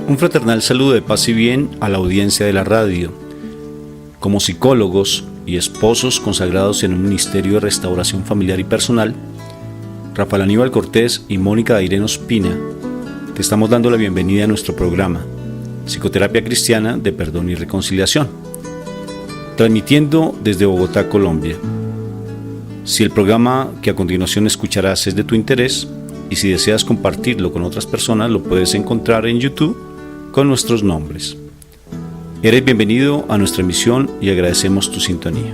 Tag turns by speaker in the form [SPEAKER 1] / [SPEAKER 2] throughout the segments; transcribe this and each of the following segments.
[SPEAKER 1] Un fraternal saludo de paz y bien a la audiencia de la radio. Como psicólogos y esposos consagrados en un ministerio de restauración familiar y personal, Rafael Aníbal Cortés y Mónica Dairén Ospina, te estamos dando la bienvenida a nuestro programa Psicoterapia Cristiana de Perdón y Reconciliación, transmitiendo desde Bogotá, Colombia. Si el programa que a continuación escucharás es de tu interés y si deseas compartirlo con otras personas, lo puedes encontrar en YouTube con nuestros nombres. Eres bienvenido a nuestra emisión y agradecemos tu sintonía.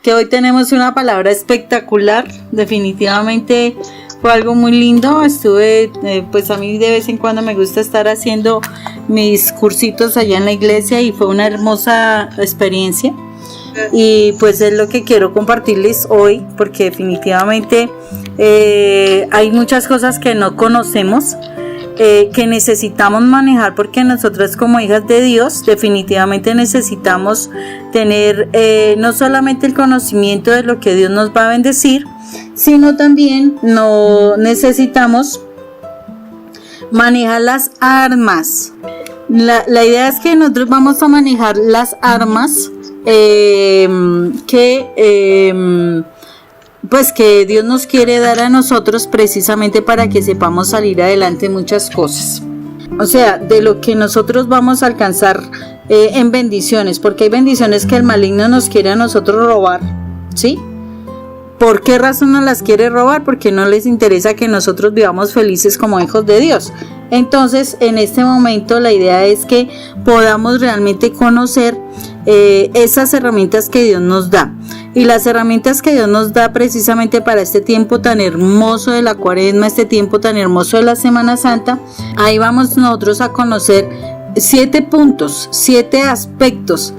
[SPEAKER 2] Que hoy tenemos una palabra espectacular, definitivamente fue algo muy lindo. Estuve, pues a mí de vez en cuando me gusta estar haciendo mis cursitos allá en la iglesia y fue una hermosa experiencia y pues es lo que quiero compartirles hoy, porque definitivamente hay muchas cosas que no conocemos, que necesitamos manejar, porque nosotras como hijas de Dios definitivamente necesitamos tener no solamente el conocimiento de lo que Dios nos va a bendecir, sino también necesitamos manejar las armas. La idea es que nosotros vamos a manejar las armas pues que Dios nos quiere dar a nosotros precisamente para que sepamos salir adelante en muchas cosas. O sea, de lo que nosotros vamos a alcanzar en bendiciones, porque hay bendiciones que el maligno nos quiere a nosotros robar, ¿sí? ¿Por qué razón nos las quiere robar? Porque no les interesa que nosotros vivamos felices como hijos de Dios. Entonces, en este momento la idea es que podamos realmente conocer esas herramientas que Dios nos da. Y las herramientas que Dios nos da precisamente para este tiempo tan hermoso de la Cuaresma, este tiempo tan hermoso de la Semana Santa, ahí vamos nosotros a conocer 7 puntos, 7 aspectos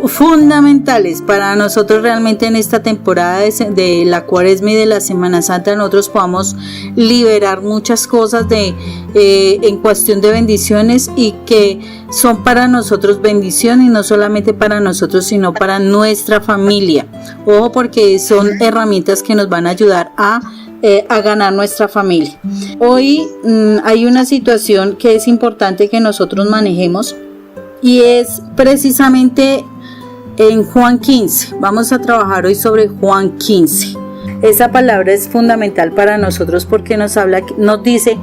[SPEAKER 2] fundamentales para nosotros realmente en esta temporada de la Cuaresma y de la Semana Santa. Nosotros podamos liberar muchas cosas en cuestión de bendiciones y que son para nosotros bendiciones, y no solamente para nosotros sino para nuestra familia. Ojo, porque son herramientas que nos van a ayudar a ganar nuestra familia. Hoy hay una situación que es importante que nosotros manejemos, y es precisamente en Juan 15. Vamos a trabajar hoy sobre Juan 15. Esa palabra es fundamental para nosotros porque nos dice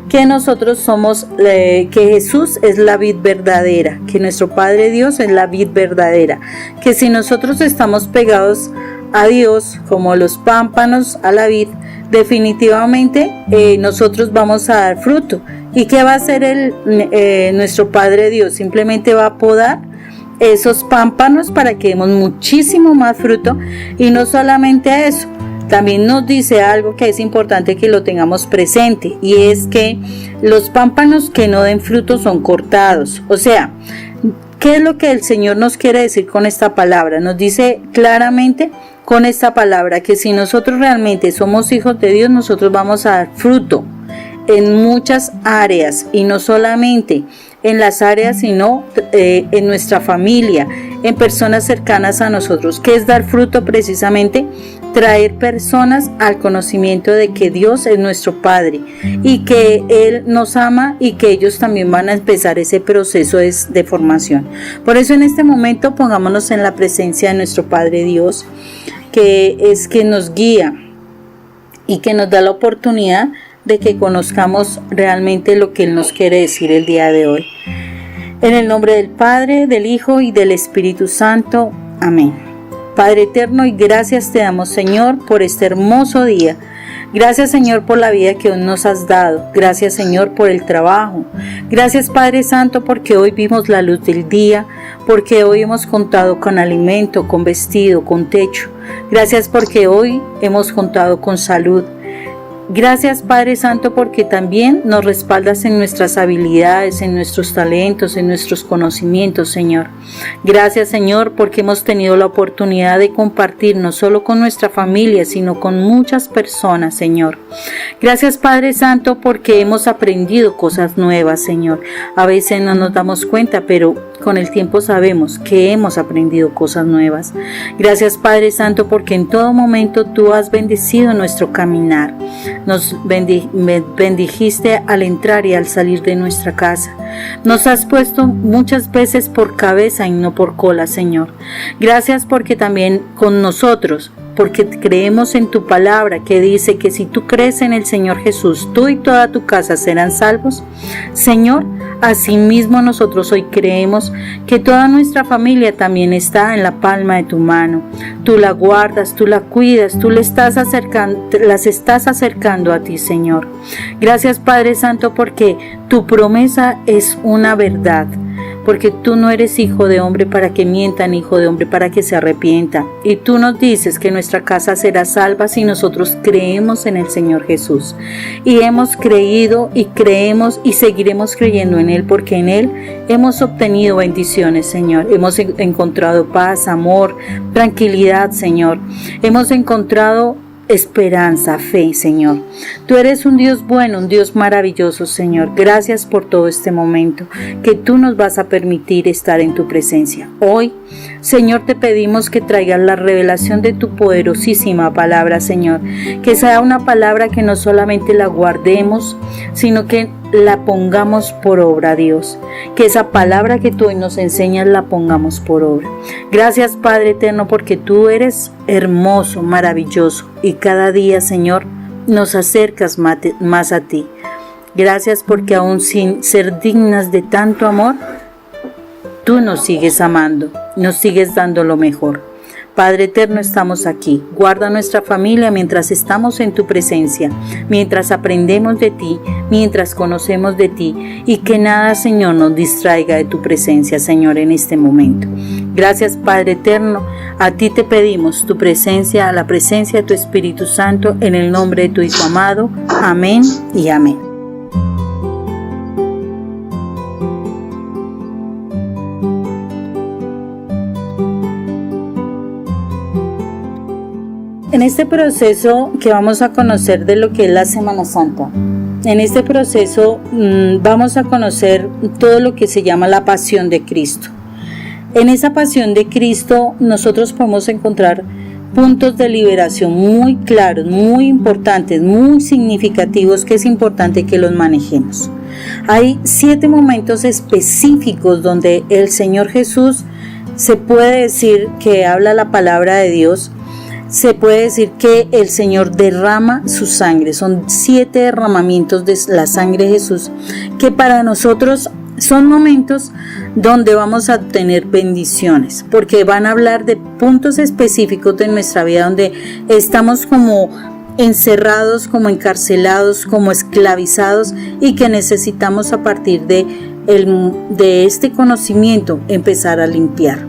[SPEAKER 2] que nosotros somos, que Jesús es la vid verdadera, que nuestro Padre Dios es la vid verdadera, que si nosotros estamos pegados a Dios como los pámpanos a la vid, definitivamente nosotros vamos a dar fruto. ¿Y qué va a hacer nuestro Padre Dios? Simplemente va a podar esos pámpanos para que demos muchísimo más fruto. Y no solamente eso, también nos dice algo que es importante que lo tengamos presente, y es que los pámpanos que no den fruto son cortados. O sea, ¿qué es lo que el Señor nos quiere decir con esta palabra? Nos dice claramente con esta palabra que si nosotros realmente somos hijos de Dios, nosotros vamos a dar fruto en muchas áreas, y no solamente en las áreas, sino en nuestra familia, en personas cercanas a nosotros. ¿Qué es dar fruto? Precisamente traer personas al conocimiento de que Dios es nuestro Padre y que Él nos ama, y que ellos también van a empezar ese proceso de formación. Por eso en este momento pongámonos en la presencia de nuestro Padre Dios, que es quien nos guía y que nos da la oportunidad de que conozcamos realmente lo que Él nos quiere decir el día de hoy. En el nombre del Padre, del Hijo y del Espíritu Santo. Amén. Padre eterno, y gracias te damos, Señor, por este hermoso día. Gracias, Señor, por la vida que hoy nos has dado. Gracias, Señor, por el trabajo. Gracias, Padre Santo, porque hoy vimos la luz del día, porque hoy hemos contado con alimento, con vestido, con techo. Gracias porque hoy hemos contado con salud. Gracias, Padre Santo, porque también nos respaldas en nuestras habilidades, en nuestros talentos, en nuestros conocimientos, Señor. Gracias, Señor, porque hemos tenido la oportunidad de compartir no solo con nuestra familia, sino con muchas personas, Señor. Gracias, Padre Santo, porque hemos aprendido cosas nuevas, Señor. A veces no nos damos cuenta, pero con el tiempo sabemos que hemos aprendido cosas nuevas. Gracias, Padre Santo, porque en todo momento tú has bendecido nuestro caminar. Nos bendijiste al entrar y al salir de nuestra casa. Nos has puesto muchas veces por cabeza y no por cola, Señor. Gracias porque también con nosotros, porque creemos en tu palabra que dice que si tú crees en el Señor Jesús, tú y toda tu casa serán salvos. Señor, asimismo nosotros hoy creemos que toda nuestra familia también está en la palma de tu mano. Tú la guardas, tú la cuidas, tú las estás acercando a ti, Señor. Gracias, Padre Santo, porque tu promesa es una verdad. Porque tú no eres hijo de hombre para que mienta, ni hijo de hombre para que se arrepienta. Y tú nos dices que nuestra casa será salva si nosotros creemos en el Señor Jesús. Y hemos creído y creemos y seguiremos creyendo en Él, porque en Él hemos obtenido bendiciones, Señor. Hemos encontrado paz, amor, tranquilidad, Señor. Hemos encontrado esperanza, fe, Señor. Tú eres un Dios bueno, un Dios maravilloso, Señor. Gracias por todo este momento que tú nos vas a permitir estar en tu presencia. Hoy, Señor, te pedimos que traigas la revelación de tu poderosísima palabra, Señor. Que sea una palabra que no solamente la guardemos, sino que la pongamos por obra, Dios. Que esa palabra que tú hoy nos enseñas la pongamos por obra. Gracias, Padre eterno, porque tú eres hermoso, maravilloso. Y cada día, Señor, nos acercas más a ti. Gracias porque aún sin ser dignas de tanto amor, tú nos sigues amando, nos sigues dando lo mejor. Padre eterno, estamos aquí. Guarda nuestra familia mientras estamos en tu presencia, mientras aprendemos de ti, mientras conocemos de ti, y que nada, Señor, nos distraiga de tu presencia, Señor, en este momento. Gracias, Padre eterno. A ti te pedimos tu presencia, la presencia de tu Espíritu Santo, en el nombre de tu Hijo amado. Amén y amén. En este proceso que vamos a conocer de lo que es la Semana Santa, en este proceso vamos a conocer todo lo que se llama la pasión de Cristo. En esa pasión de Cristo nosotros podemos encontrar puntos de liberación muy claros, muy importantes, muy significativos, que es importante que los manejemos. Hay 7 momentos específicos donde el Señor Jesús, se puede decir que habla la palabra de Dios. Se puede decir que el Señor derrama su sangre. Son 7 derramamientos de la sangre de Jesús, que para nosotros son momentos donde vamos a tener bendiciones, porque van a hablar de puntos específicos de nuestra vida donde estamos como encerrados, como encarcelados, como esclavizados, y que necesitamos a partir de este conocimiento empezar a limpiar.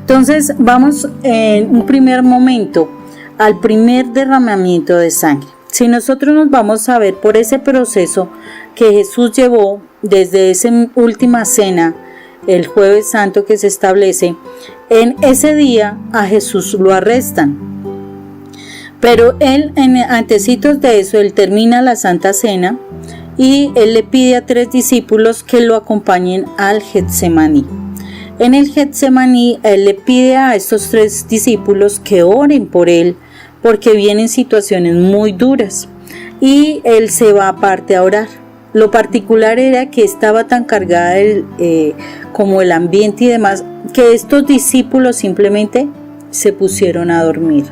[SPEAKER 2] Entonces vamos en un primer momento al primer derramamiento de sangre. Si nosotros nos vamos a ver por ese proceso que Jesús llevó desde esa última cena, el Jueves Santo que se establece, en ese día a Jesús lo arrestan. Pero él, antecitos de eso, él termina la Santa Cena y él le pide a 3 discípulos que lo acompañen al Getsemaní. En el Getsemaní, él le pide a estos 3 discípulos que oren por él, porque vienen situaciones muy duras, y él se va aparte a orar. Lo particular era que estaba tan cargada como el ambiente y demás, que estos discípulos simplemente se pusieron a dormir.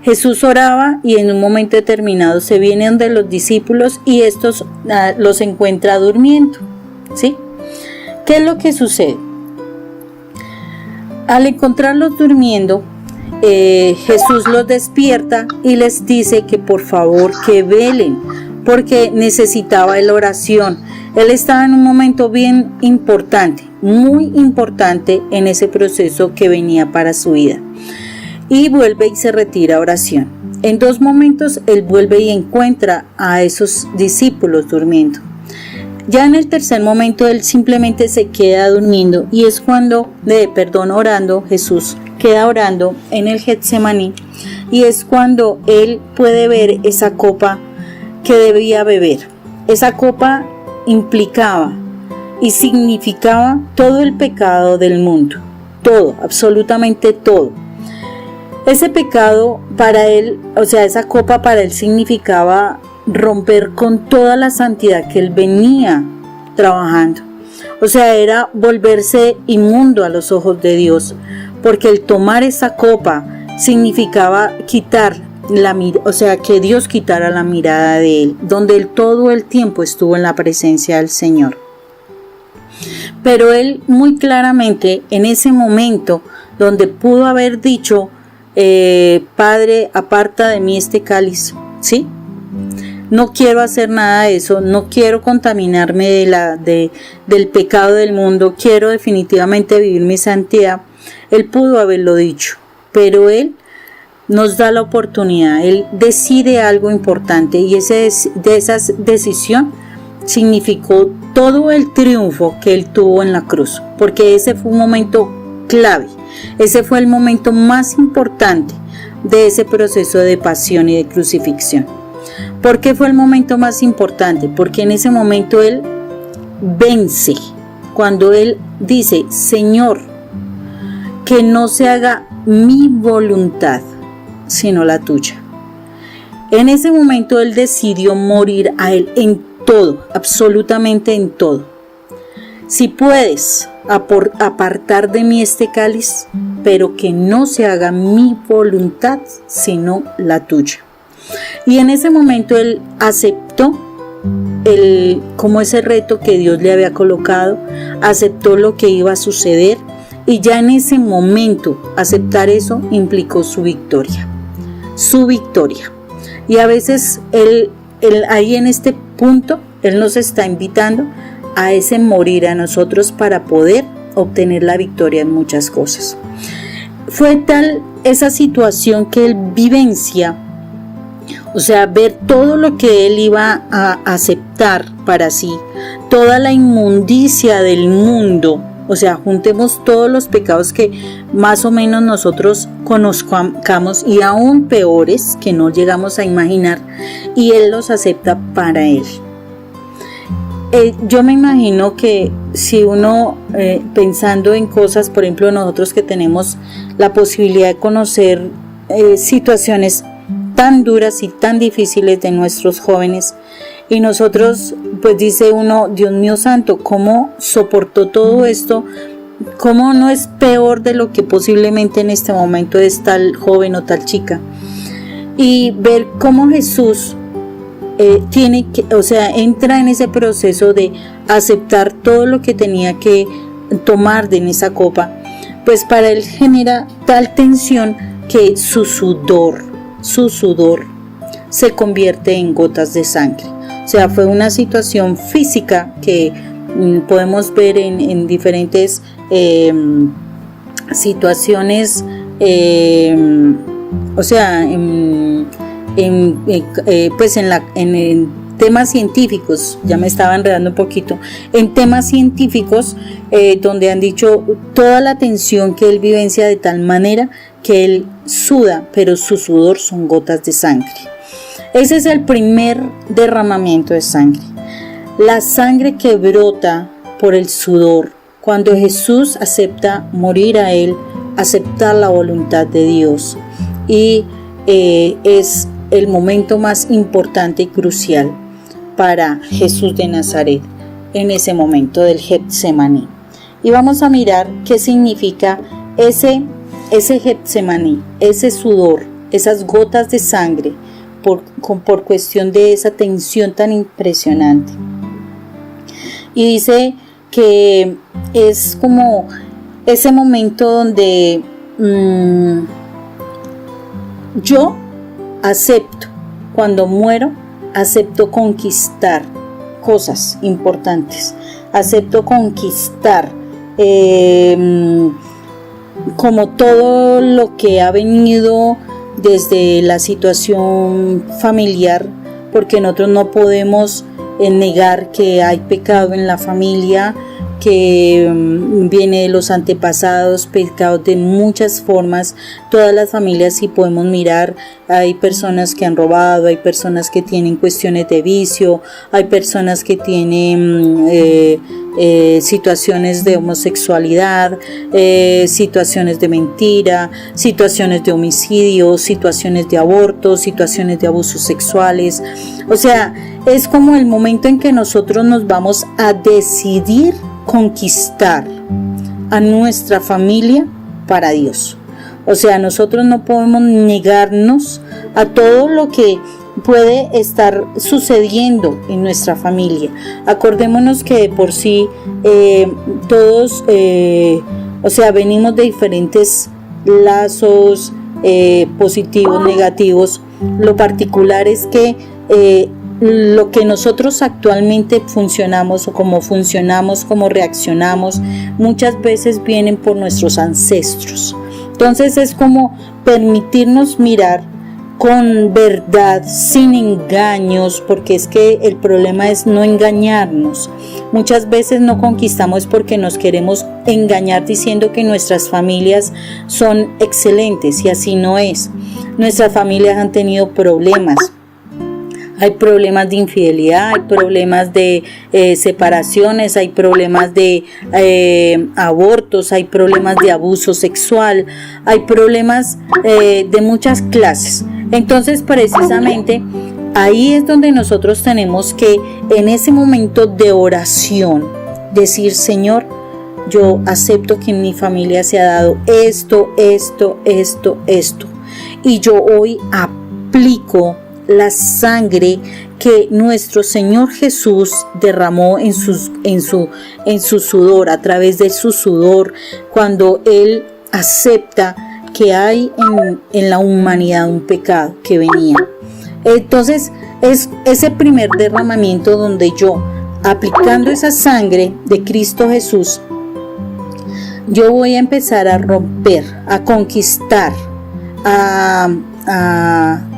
[SPEAKER 2] Jesús oraba y en un momento determinado se vienen de los discípulos y estos los encuentra durmiendo, ¿sí? ¿Qué es lo que sucede? Al encontrarlos durmiendo, Jesús los despierta y les dice que por favor que velen, porque necesitaba la oración. Él estaba en un momento bien importante, muy importante en ese proceso que venía para su vida. Y vuelve y se retira a oración. en 2 momentos él vuelve y encuentra a esos discípulos durmiendo. Ya en el tercer momento él simplemente se queda durmiendo y es cuando, orando, Jesús queda orando en el Getsemaní y es cuando él puede ver esa copa que debía beber. Esa copa implicaba y significaba todo el pecado del mundo, todo, absolutamente todo. Ese pecado para él, esa copa para él significaba romper con toda la santidad que él venía trabajando. Era volverse inmundo a los ojos de Dios, porque el tomar esa copa significaba quitar que Dios quitara la mirada de él, donde él todo el tiempo estuvo en la presencia del Señor. Pero él muy claramente en ese momento donde pudo haber dicho, Padre, aparta de mí este cáliz, ¿sí? No quiero hacer nada de eso, no quiero contaminarme del pecado del mundo, quiero definitivamente vivir mi santidad. Él pudo haberlo dicho, pero él nos da la oportunidad, él decide algo importante y esa decisión significó todo el triunfo que él tuvo en la cruz, porque ese fue un momento clave, ese fue el momento más importante de ese proceso de pasión y de crucifixión. ¿Por qué fue el momento más importante? Porque en ese momento él vence, cuando él dice, Señor, que no se haga mi voluntad, sino la tuya. En ese momento él decidió morir a él en todo, absolutamente en todo. Si puedes apartar de mí este cáliz, pero que no se haga mi voluntad, sino la tuya. Y en ese momento él aceptó como ese reto que Dios le había colocado, aceptó lo que iba a suceder y ya en ese momento aceptar eso implicó su victoria. Y a veces él ahí en este punto, él nos está invitando a ese morir a nosotros para poder obtener la victoria en muchas cosas. Fue tal esa situación que él vivencia, ver todo lo que él iba a aceptar para sí, toda la inmundicia del mundo, juntemos todos los pecados que más o menos nosotros conozcamos y aún peores que no llegamos a imaginar, y él los acepta para él. Yo me imagino que si uno pensando en cosas, por ejemplo nosotros que tenemos la posibilidad de conocer situaciones tan duras y tan difíciles de nuestros jóvenes, y nosotros pues dice uno, Dios mío santo, ¿cómo soportó todo esto? ¿Cómo no es peor de lo que posiblemente en este momento es tal joven o tal chica? Y ver cómo Jesús entra en ese proceso de aceptar todo lo que tenía que tomar en esa copa, pues para él genera tal tensión que su sudor se convierte en gotas de sangre. Fue una situación física que podemos ver en diferentes situaciones, en temas científicos, ya me estaba enredando un poquito, en temas científicos donde han dicho toda la tensión que él vivencia de tal manera que él suda, pero su sudor son gotas de sangre. Ese es el primer derramamiento de sangre. La sangre que brota por el sudor, cuando Jesús acepta morir a él, aceptar la voluntad de Dios. Y es el momento más importante y crucial para Jesús de Nazaret en ese momento del Getsemaní. Y vamos a mirar qué significa ese Getsemaní, ese sudor, esas gotas de sangre por cuestión de esa tensión tan impresionante. Y dice que es como ese momento donde yo acepto, cuando muero, acepto conquistar cosas importantes, acepto conquistar como todo lo que ha venido desde la situación familiar, porque nosotros no podemos negar que hay pecado en la familia, que viene de los antepasados, pecados de muchas formas. Todas las familias, si podemos mirar, hay personas que han robado, hay personas que tienen cuestiones de vicio, hay personas que tienen situaciones de homosexualidad, situaciones de mentira, situaciones de homicidio, situaciones de aborto, situaciones de abusos sexuales. O sea, es como el momento en que nosotros nos vamos a decidir conquistar a nuestra familia para Dios. O sea, nosotros no podemos negarnos a todo lo que puede estar sucediendo en nuestra familia. Acordémonos que de por sí todos, o sea, venimos de diferentes lazos positivos, negativos. Lo particular es que lo que nosotros actualmente funcionamos o como reaccionamos, muchas veces vienen por nuestros ancestros. Entonces es como permitirnos mirar con verdad, sin engaños, porque es que el problema es no engañarnos. Muchas veces no conquistamos porque nos queremos engañar diciendo que nuestras familias son excelentes, y así no es. Nuestras familias han tenido problemas. Hay problemas de infidelidad, hay problemas de separaciones, hay problemas de abortos, hay problemas de abuso sexual, hay problemas de muchas clases. Entonces, precisamente, ahí es donde nosotros tenemos que, en ese momento de oración, decir: Señor, yo acepto que en mi familia se ha dado esto, y yo hoy aplico la sangre que nuestro Señor Jesús derramó en su sudor, a través de su sudor, cuando Él acepta que hay en la humanidad un pecado que venía. Entonces es ese primer derramamiento donde yo, aplicando esa sangre de Cristo Jesús, yo voy a empezar a romper, a conquistar,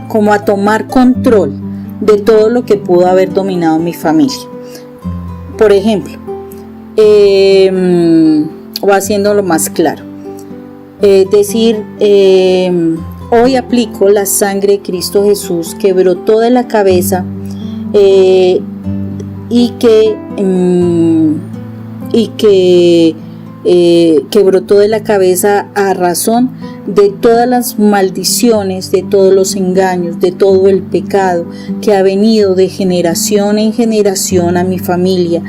[SPEAKER 2] como a tomar control de todo lo que pudo haber dominado mi familia. Por ejemplo, o haciéndolo más claro, decir: hoy aplico la sangre de Cristo Jesús que brotó de la cabeza y que brotó de la cabeza a razón de todas las maldiciones, de todos los engaños, de todo el pecado que ha venido de generación en generación a mi familia,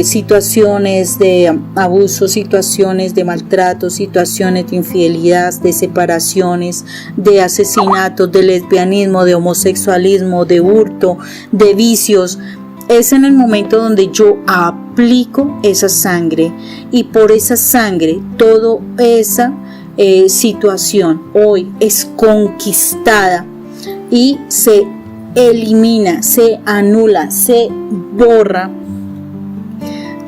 [SPEAKER 2] situaciones de abuso, situaciones de maltrato, situaciones de infidelidad, de separaciones, de asesinatos, de lesbianismo, de homosexualismo, de hurto, de vicios. Es en el momento donde yo aplico esa sangre, y por esa sangre toda esa situación hoy es conquistada y se elimina, se anula, se borra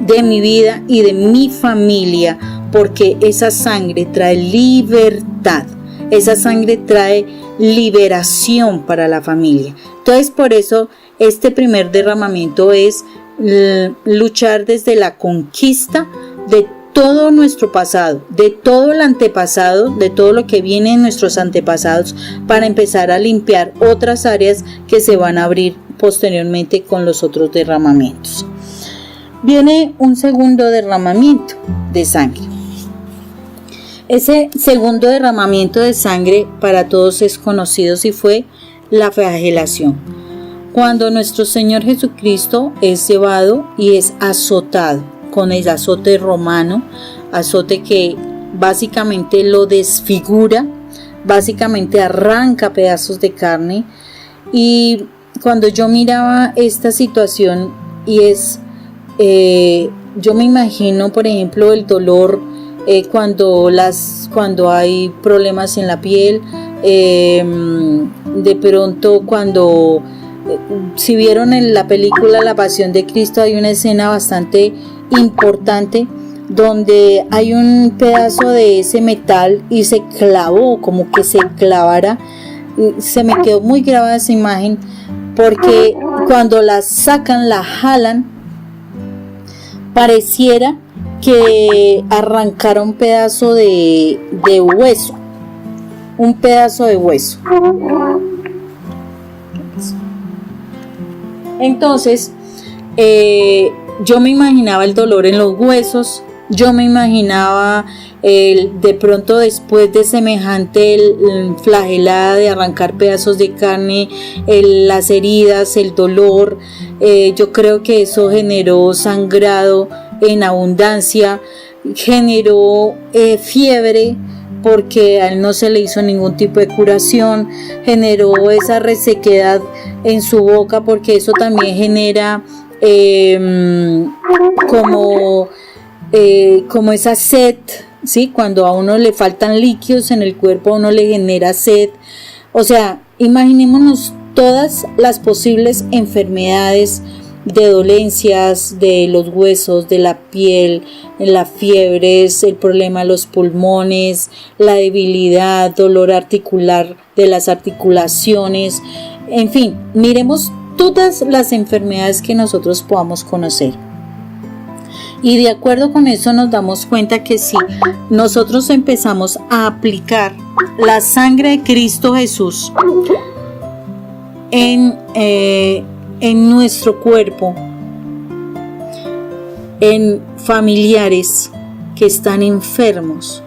[SPEAKER 2] de mi vida y de mi familia, porque esa sangre trae libertad, esa sangre trae liberación para la familia. Entonces, por eso este primer derramamiento es luchar desde la conquista de todo nuestro pasado, de todo el antepasado, de todo lo que viene en nuestros antepasados, para empezar a limpiar otras áreas que se van a abrir posteriormente con los otros derramamientos. Viene un segundo derramamiento de sangre. Ese segundo derramamiento de sangre para todos es conocido, y fue la flagelación. Cuando nuestro Señor Jesucristo es llevado y es azotado con el azote romano, azote que básicamente lo desfigura, básicamente arranca pedazos de carne. Y cuando yo miraba esta situación, yo me imagino, por ejemplo, el dolor cuando hay problemas en la piel, de pronto cuando, si vieron en la película La Pasión de Cristo, hay una escena bastante importante donde hay un pedazo de ese metal y se clavó, como que se clavara. Se me quedó muy grabada esa imagen, porque cuando la sacan, la jalan, pareciera que arrancara un pedazo de hueso, un pedazo de hueso. Entonces, yo me imaginaba el dolor en los huesos, yo me imaginaba de pronto después de semejante flagelada de arrancar pedazos de carne, las heridas, el dolor. Yo creo que eso generó sangrado en abundancia, generó fiebre, porque a él no se le hizo ningún tipo de curación, generó esa resequedad en su boca, porque eso también genera como esa sed, ¿sí? Cuando a uno le faltan líquidos en el cuerpo, a uno le genera sed. O sea, imaginémonos todas las posibles enfermedades de dolencias de los huesos, de la piel, las fiebres, el problema de los pulmones, la debilidad, dolor articular de las articulaciones, en fin, miremos todas las enfermedades que nosotros podamos conocer. Y de acuerdo con eso nos damos cuenta que si nosotros empezamos a aplicar la sangre de Cristo Jesús en nuestro cuerpo, en familiares que están enfermos,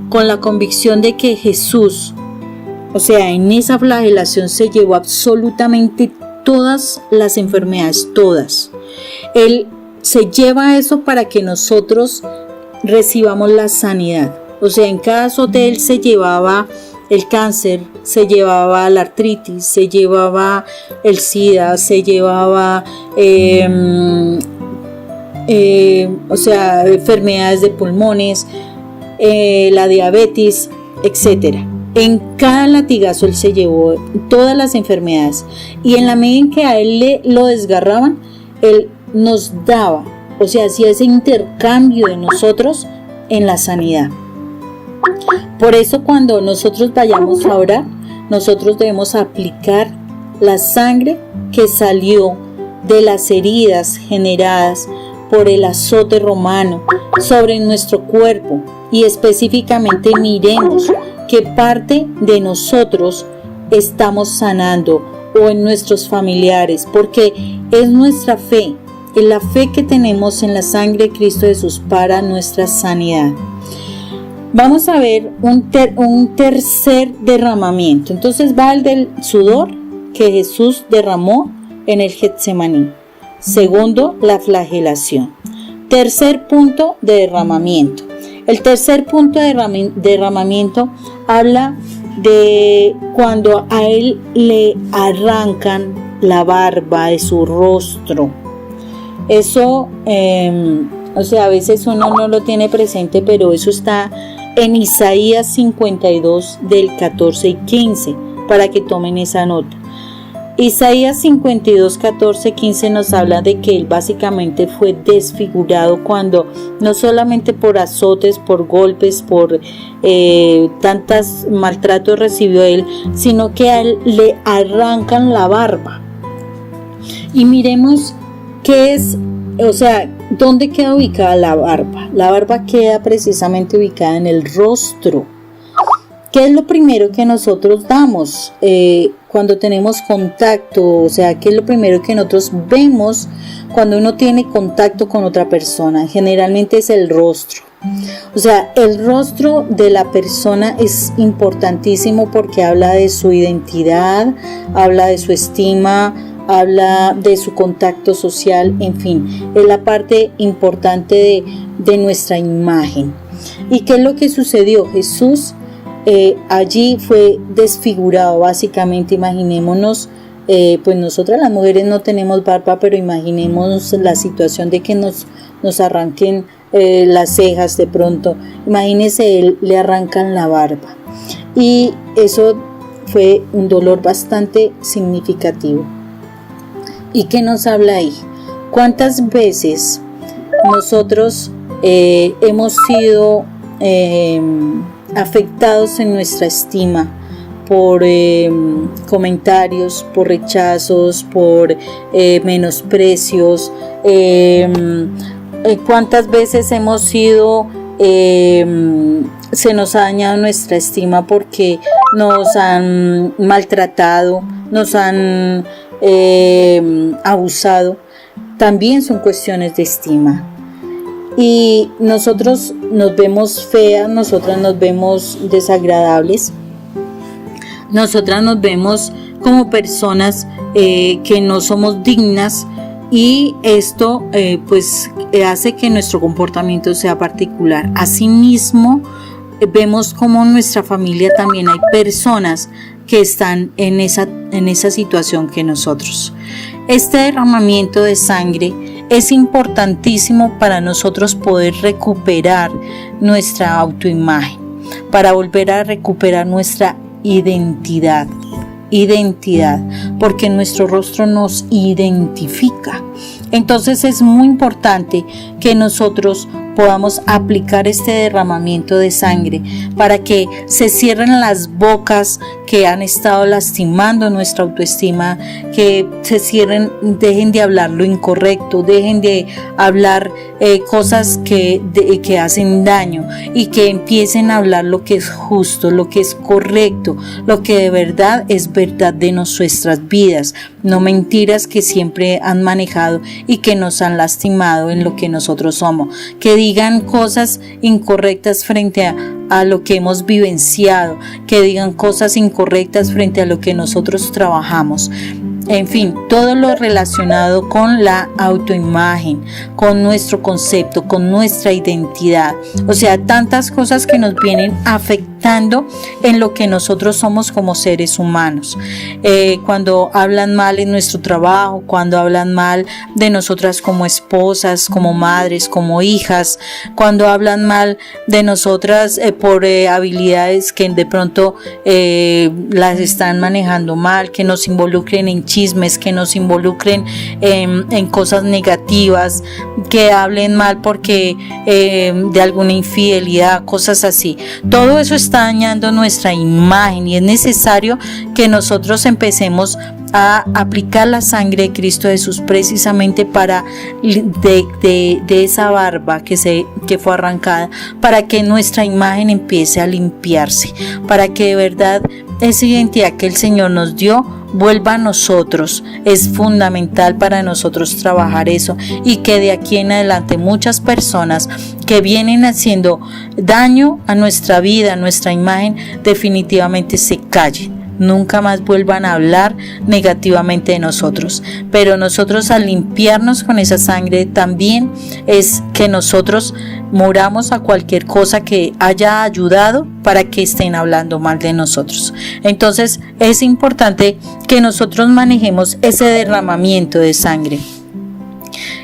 [SPEAKER 2] con la convicción de que Jesús, o sea, en esa flagelación se llevó absolutamente todas las enfermedades, todas. Él se lleva eso para que nosotros recibamos la sanidad. O sea, en cada azote Él se llevaba el cáncer, se llevaba la artritis, se llevaba el SIDA, se llevaba enfermedades de pulmones, la diabetes, etc. En cada latigazo Él se llevó todas las enfermedades, y en la medida en que a Él lo desgarraban, Él nos daba, o sea, hacía ese intercambio de nosotros en la sanidad. Por eso cuando nosotros vayamos a orar, nosotros debemos aplicar la sangre que salió de las heridas generadas por el azote romano sobre nuestro cuerpo, y específicamente miremos qué parte de nosotros estamos sanando, o en nuestros familiares, porque es nuestra fe, es la fe que tenemos en la sangre de Cristo Jesús para nuestra sanidad. Vamos a ver un tercer derramamiento. Entonces va el del sudor que Jesús derramó en el Getsemaní. Segundo, la flagelación. Tercer punto de derramamiento. El tercer punto de derramamiento habla de cuando a Él le arrancan la barba de su rostro. Eso, a veces uno no lo tiene presente, pero eso está en Isaías 52 del 14 y 15, para que tomen esa nota. Isaías 52, 14, 15 nos habla de que Él básicamente fue desfigurado cuando no solamente por azotes, por golpes, por tantos maltratos recibió Él, sino que a Él le arrancan la barba. Y miremos qué es, ¿dónde queda ubicada la barba? La barba queda precisamente ubicada en el rostro. ¿Qué es lo primero que nosotros damos cuando tenemos contacto? ¿Qué es lo primero que nosotros vemos cuando uno tiene contacto con otra persona? Generalmente es el rostro. El rostro de la persona es importantísimo porque habla de su identidad, habla de su estima, habla de su contacto social, en fin, es la parte importante de nuestra imagen. ¿Y qué es lo que sucedió? Jesús allí fue desfigurado, básicamente. Imaginémonos, pues nosotras las mujeres no tenemos barba, pero imaginemos la situación de que nos arranquen las cejas de pronto. Imagínese, él le arrancan la barba, y eso fue un dolor bastante significativo. ¿Y qué nos habla ahí? ¿Cuántas veces nosotros hemos sido afectados en nuestra estima por comentarios, por rechazos, por menosprecios. ¿Cuántas veces hemos sido, se nos ha dañado nuestra estima porque nos han maltratado, nos han abusado? También son cuestiones de estima. Y nosotros nos vemos feas, nosotras nos vemos desagradables, nosotras nos vemos como personas que no somos dignas, y esto pues hace que nuestro comportamiento sea particular. Asimismo, vemos como en nuestra familia también hay personas que están en esa situación que nosotros. Este derramamiento de sangre es importantísimo para nosotros poder recuperar nuestra autoimagen, para volver a recuperar nuestra identidad, porque nuestro rostro nos identifica. Entonces es muy importante que nosotros podamos aplicar este derramamiento de sangre para que se cierren las bocas que han estado lastimando nuestra autoestima, que se cierren, dejen de hablar lo incorrecto, dejen de hablar cosas que hacen daño, y que empiecen a hablar lo que es justo, lo que es correcto, lo que de verdad es verdad de nuestras vidas, no mentiras que siempre han manejado y que nos han lastimado en lo que nosotros somos, que digan cosas incorrectas frente a lo que hemos vivenciado, que digan cosas incorrectas frente a lo que nosotros trabajamos. En fin, todo lo relacionado con la autoimagen, con nuestro concepto, con nuestra identidad. O sea, tantas cosas que nos vienen afectando en lo que nosotros somos como seres humanos. Cuando hablan mal en nuestro trabajo, cuando hablan mal de nosotras como esposas, como madres, como hijas, cuando hablan mal de nosotras por habilidades que de pronto las están manejando mal, que nos involucren en chismes, que nos involucren en cosas negativas, que hablen mal porque de alguna infidelidad, cosas así. Todo eso está dañando nuestra imagen, y es necesario que nosotros empecemos a aplicar la sangre de Cristo Jesús precisamente para de esa barba que fue arrancada, para que nuestra imagen empiece a limpiarse, para que de verdad esa identidad que el Señor nos dio vuelva a nosotros. Es fundamental para nosotros trabajar eso, y que de aquí en adelante muchas personas que vienen haciendo daño a nuestra vida, a nuestra imagen, definitivamente se callen, nunca más vuelvan a hablar negativamente de nosotros. Pero nosotros, al limpiarnos con esa sangre, también es que nosotros muramos a cualquier cosa que haya ayudado para que estén hablando mal de nosotros. Entonces es importante que nosotros manejemos ese derramamiento de sangre,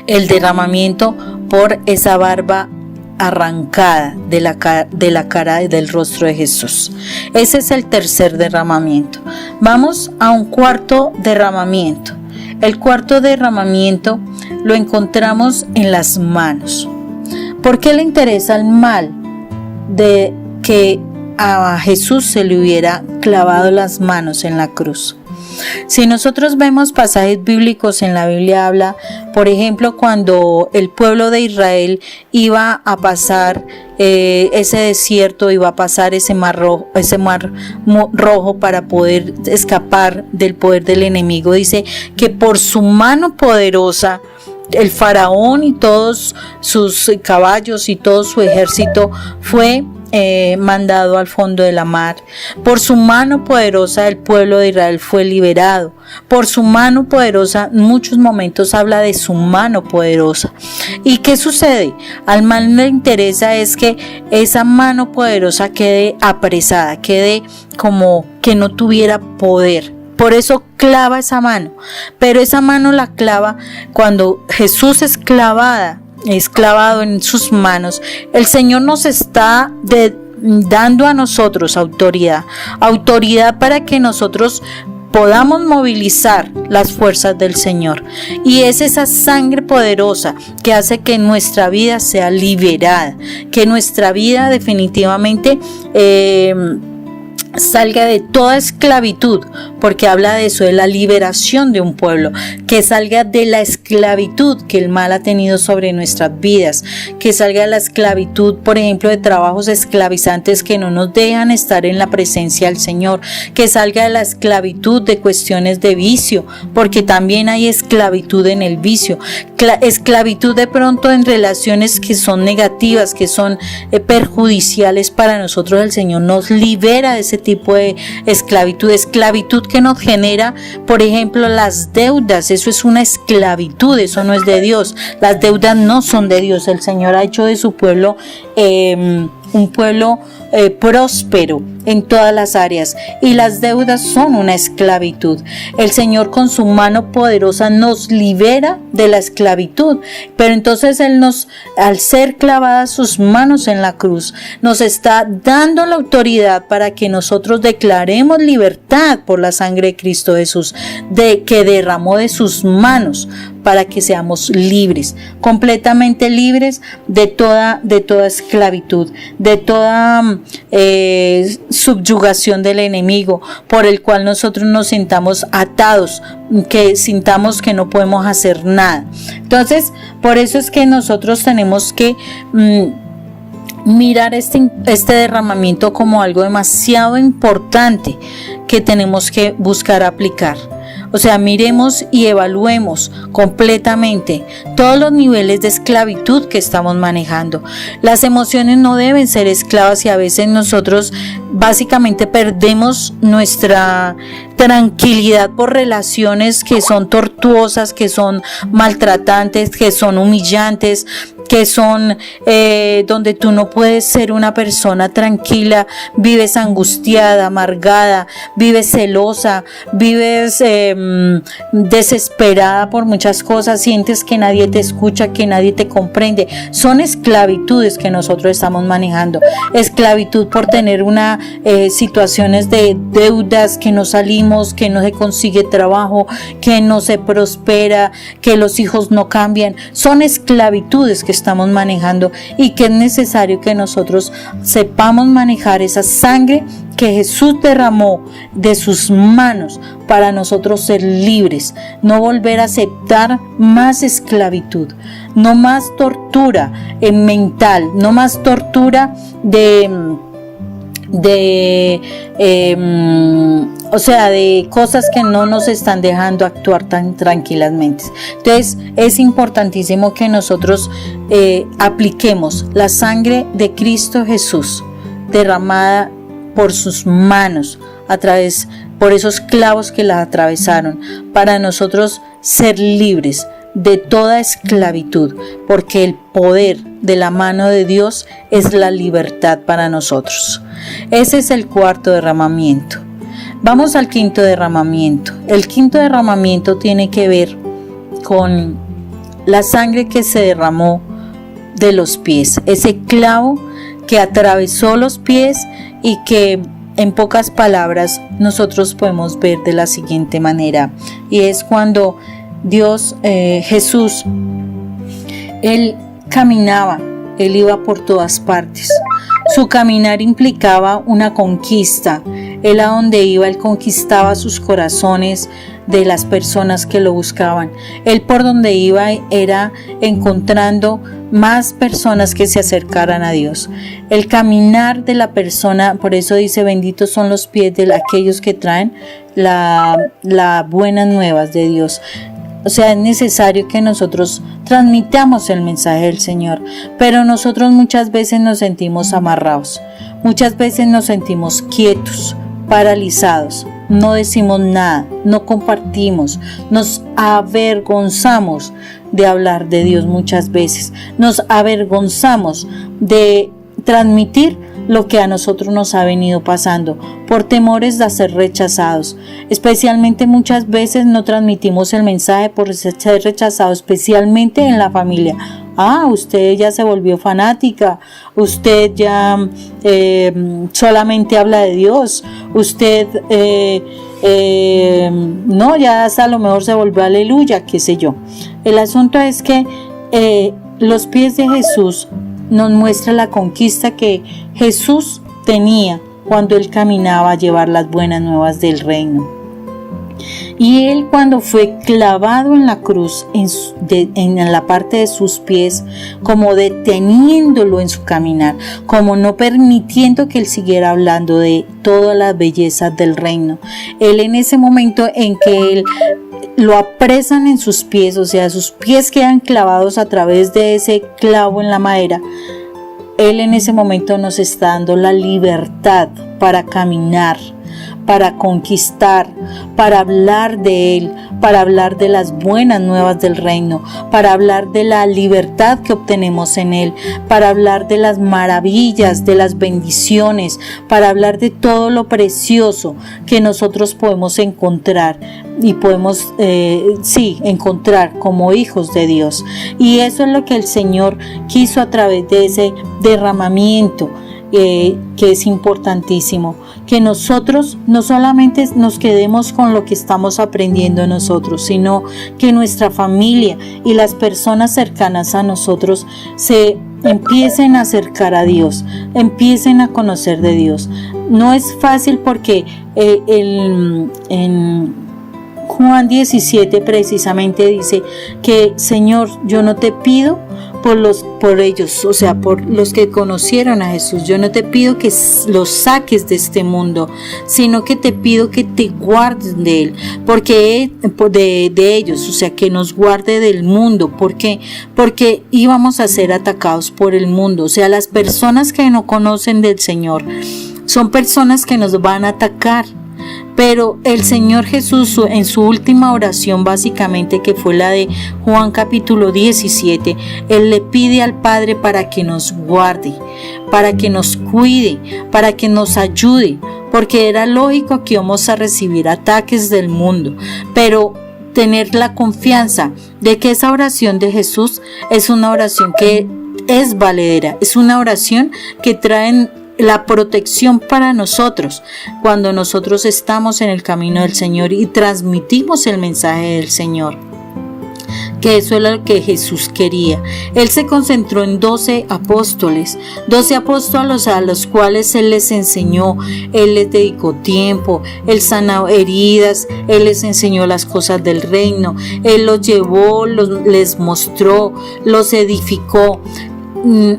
[SPEAKER 2] el derramamiento por esa barba arrancada de la cara y del rostro de Jesús. Ese es el tercer derramamiento. Vamos a un cuarto derramamiento. El cuarto derramamiento lo encontramos en las manos. ¿Por qué le interesa el mal de que a Jesús se le hubiera clavado las manos en la cruz? Si nosotros vemos pasajes bíblicos en la Biblia, habla, por ejemplo, cuando el pueblo de Israel iba a pasar ese desierto, iba a pasar ese mar rojo para poder escapar del poder del enemigo. Dice que por su mano poderosa el faraón y todos sus caballos y todo su ejército fue mandado al fondo de la mar. Por su mano poderosa el pueblo de Israel fue liberado. Por su mano poderosa, en muchos momentos habla de su mano poderosa. ¿Y qué sucede? Al mal le interesa es que esa mano poderosa quede apresada, quede como que no tuviera poder. Por eso clava esa mano, pero esa mano la clava cuando Jesús es clavado en sus manos. El Señor nos está dando a nosotros autoridad para que nosotros podamos movilizar las fuerzas del Señor. Y es esa sangre poderosa que hace que nuestra vida sea liberada, que nuestra vida definitivamente salga de toda esclavitud, porque habla de eso, de la liberación de un pueblo, que salga de la esclavitud que el mal ha tenido sobre nuestras vidas, que salga de la esclavitud, por ejemplo, de trabajos esclavizantes que no nos dejan estar en la presencia del Señor, que salga de la esclavitud de cuestiones de vicio, porque también hay esclavitud en el vicio, esclavitud de pronto en relaciones que son negativas, que son perjudiciales para nosotros. El Señor nos libera de ese tipo de esclavitud que nos genera, por ejemplo, las deudas. Eso es una esclavitud, eso no es de Dios. Las deudas no son de Dios. El Señor ha hecho de su pueblo un pueblo próspero en todas las áreas, y las deudas son una esclavitud. El Señor con su mano poderosa nos libera de la esclavitud, pero entonces Él al ser clavadas sus manos en la cruz, nos está dando la autoridad para que nosotros declaremos libertad por la sangre de Cristo Jesús, que derramó de sus manos, para que seamos libres, completamente libres de toda esclavitud, de toda subyugación del enemigo, por el cual nosotros nos sintamos atados, que sintamos que no podemos hacer nada. Entonces, por eso es que nosotros tenemos que mirar este derramamiento como algo demasiado importante que tenemos que buscar aplicar. O sea, miremos y evaluemos completamente todos los niveles de esclavitud que estamos manejando. Las emociones no deben ser esclavas, y a veces nosotros básicamente perdemos nuestra tranquilidad por relaciones que son tortuosas, que son maltratantes, que son humillantes, que son donde tú no puedes ser una persona tranquila, vives angustiada, amargada, vives celosa, vives desesperada por muchas cosas, sientes que nadie te escucha, que nadie te comprende. Son esclavitudes que nosotros estamos manejando. Esclavitud por tener situaciones de deudas, que no salimos, que no se consigue trabajo, que no se prospera, que los hijos no cambian. Son esclavitudes que estamos manejando, y que es necesario que nosotros sepamos manejar esa sangre que Jesús derramó de sus manos para nosotros ser libres, no volver a aceptar más esclavitud, no más tortura mental, no más tortura de cosas que no nos están dejando actuar tan tranquilamente. Entonces es importantísimo que nosotros apliquemos la sangre de Cristo Jesús derramada por sus manos, por esos clavos que la atravesaron, para nosotros ser libres de toda esclavitud, porque el poder de la mano de Dios es la libertad para nosotros. Ese es el cuarto derramamiento. Vamos al quinto derramamiento. El quinto derramamiento tiene que ver con la sangre que se derramó de los pies, ese clavo que atravesó los pies, y que en pocas palabras nosotros podemos ver de la siguiente manera, y es cuando Jesús, Él caminaba, Él iba por todas partes. Su caminar implicaba una conquista. Él a donde iba, Él conquistaba sus corazones de las personas que lo buscaban. Él por donde iba era encontrando más personas que se acercaran a Dios. El caminar de la persona, por eso dice, benditos son los pies de aquellos que traen las buenas nuevas de Dios. O sea, es necesario que nosotros transmitamos el mensaje del Señor, pero nosotros muchas veces nos sentimos amarrados, muchas veces nos sentimos quietos, paralizados, no decimos nada, no compartimos, nos avergonzamos de hablar de Dios muchas veces, nos avergonzamos de transmitir lo que a nosotros nos ha venido pasando, por temores de ser rechazados. Especialmente muchas veces no transmitimos el mensaje por ser rechazados, especialmente en la familia. Usted ya se volvió fanática, usted ya solamente habla de Dios, usted no, ya hasta a lo mejor se volvió aleluya, qué sé yo. El asunto es que los pies de Jesús nos muestra la conquista que Jesús tenía cuando él caminaba a llevar las buenas nuevas del reino. Y él, cuando fue clavado en la cruz, en la parte de sus pies, como deteniéndolo en su caminar, como no permitiendo que él siguiera hablando de todas las bellezas del reino. Él, en ese momento en que él lo apresan en sus pies, o sea, sus pies quedan clavados a través de ese clavo en la madera, él en ese momento nos está dando la libertad para caminar, para conquistar, para hablar de Él, para hablar de las buenas nuevas del reino, para hablar de la libertad que obtenemos en Él, para hablar de las maravillas, de las bendiciones, para hablar de todo lo precioso que nosotros podemos encontrar y podemos, encontrar como hijos de Dios. Y eso es lo que el Señor quiso a través de ese derramamiento, que es importantísimo, que nosotros no solamente nos quedemos con lo que estamos aprendiendo nosotros, sino que nuestra familia y las personas cercanas a nosotros se empiecen a acercar a Dios, empiecen a conocer de Dios. No es fácil porque en Juan 17 precisamente dice que, Señor, yo no te pido por ellos, o sea, por los que conocieron a Jesús. Yo no te pido que los saques de este mundo, sino que te pido que te guardes de él, porque de ellos, o sea, que nos guarde del mundo. ¿Por qué? Porque íbamos a ser atacados por el mundo. O sea, las personas que no conocen del Señor son personas que nos van a atacar. Pero el Señor Jesús, en su última oración, básicamente, que fue la de Juan capítulo 17, Él le pide al Padre para que nos guarde, para que nos cuide, para que nos ayude, porque era lógico que íbamos a recibir ataques del mundo, pero tener la confianza de que esa oración de Jesús es una oración que es valedera, es una oración que trae la protección para nosotros cuando nosotros estamos en el camino del Señor y transmitimos el mensaje del Señor, que eso es lo que Jesús quería. Él se concentró en 12 apóstoles a los cuales Él les enseñó, Él les dedicó tiempo, Él sanó heridas, Él les enseñó las cosas del reino, Él los llevó, les mostró, los edificó.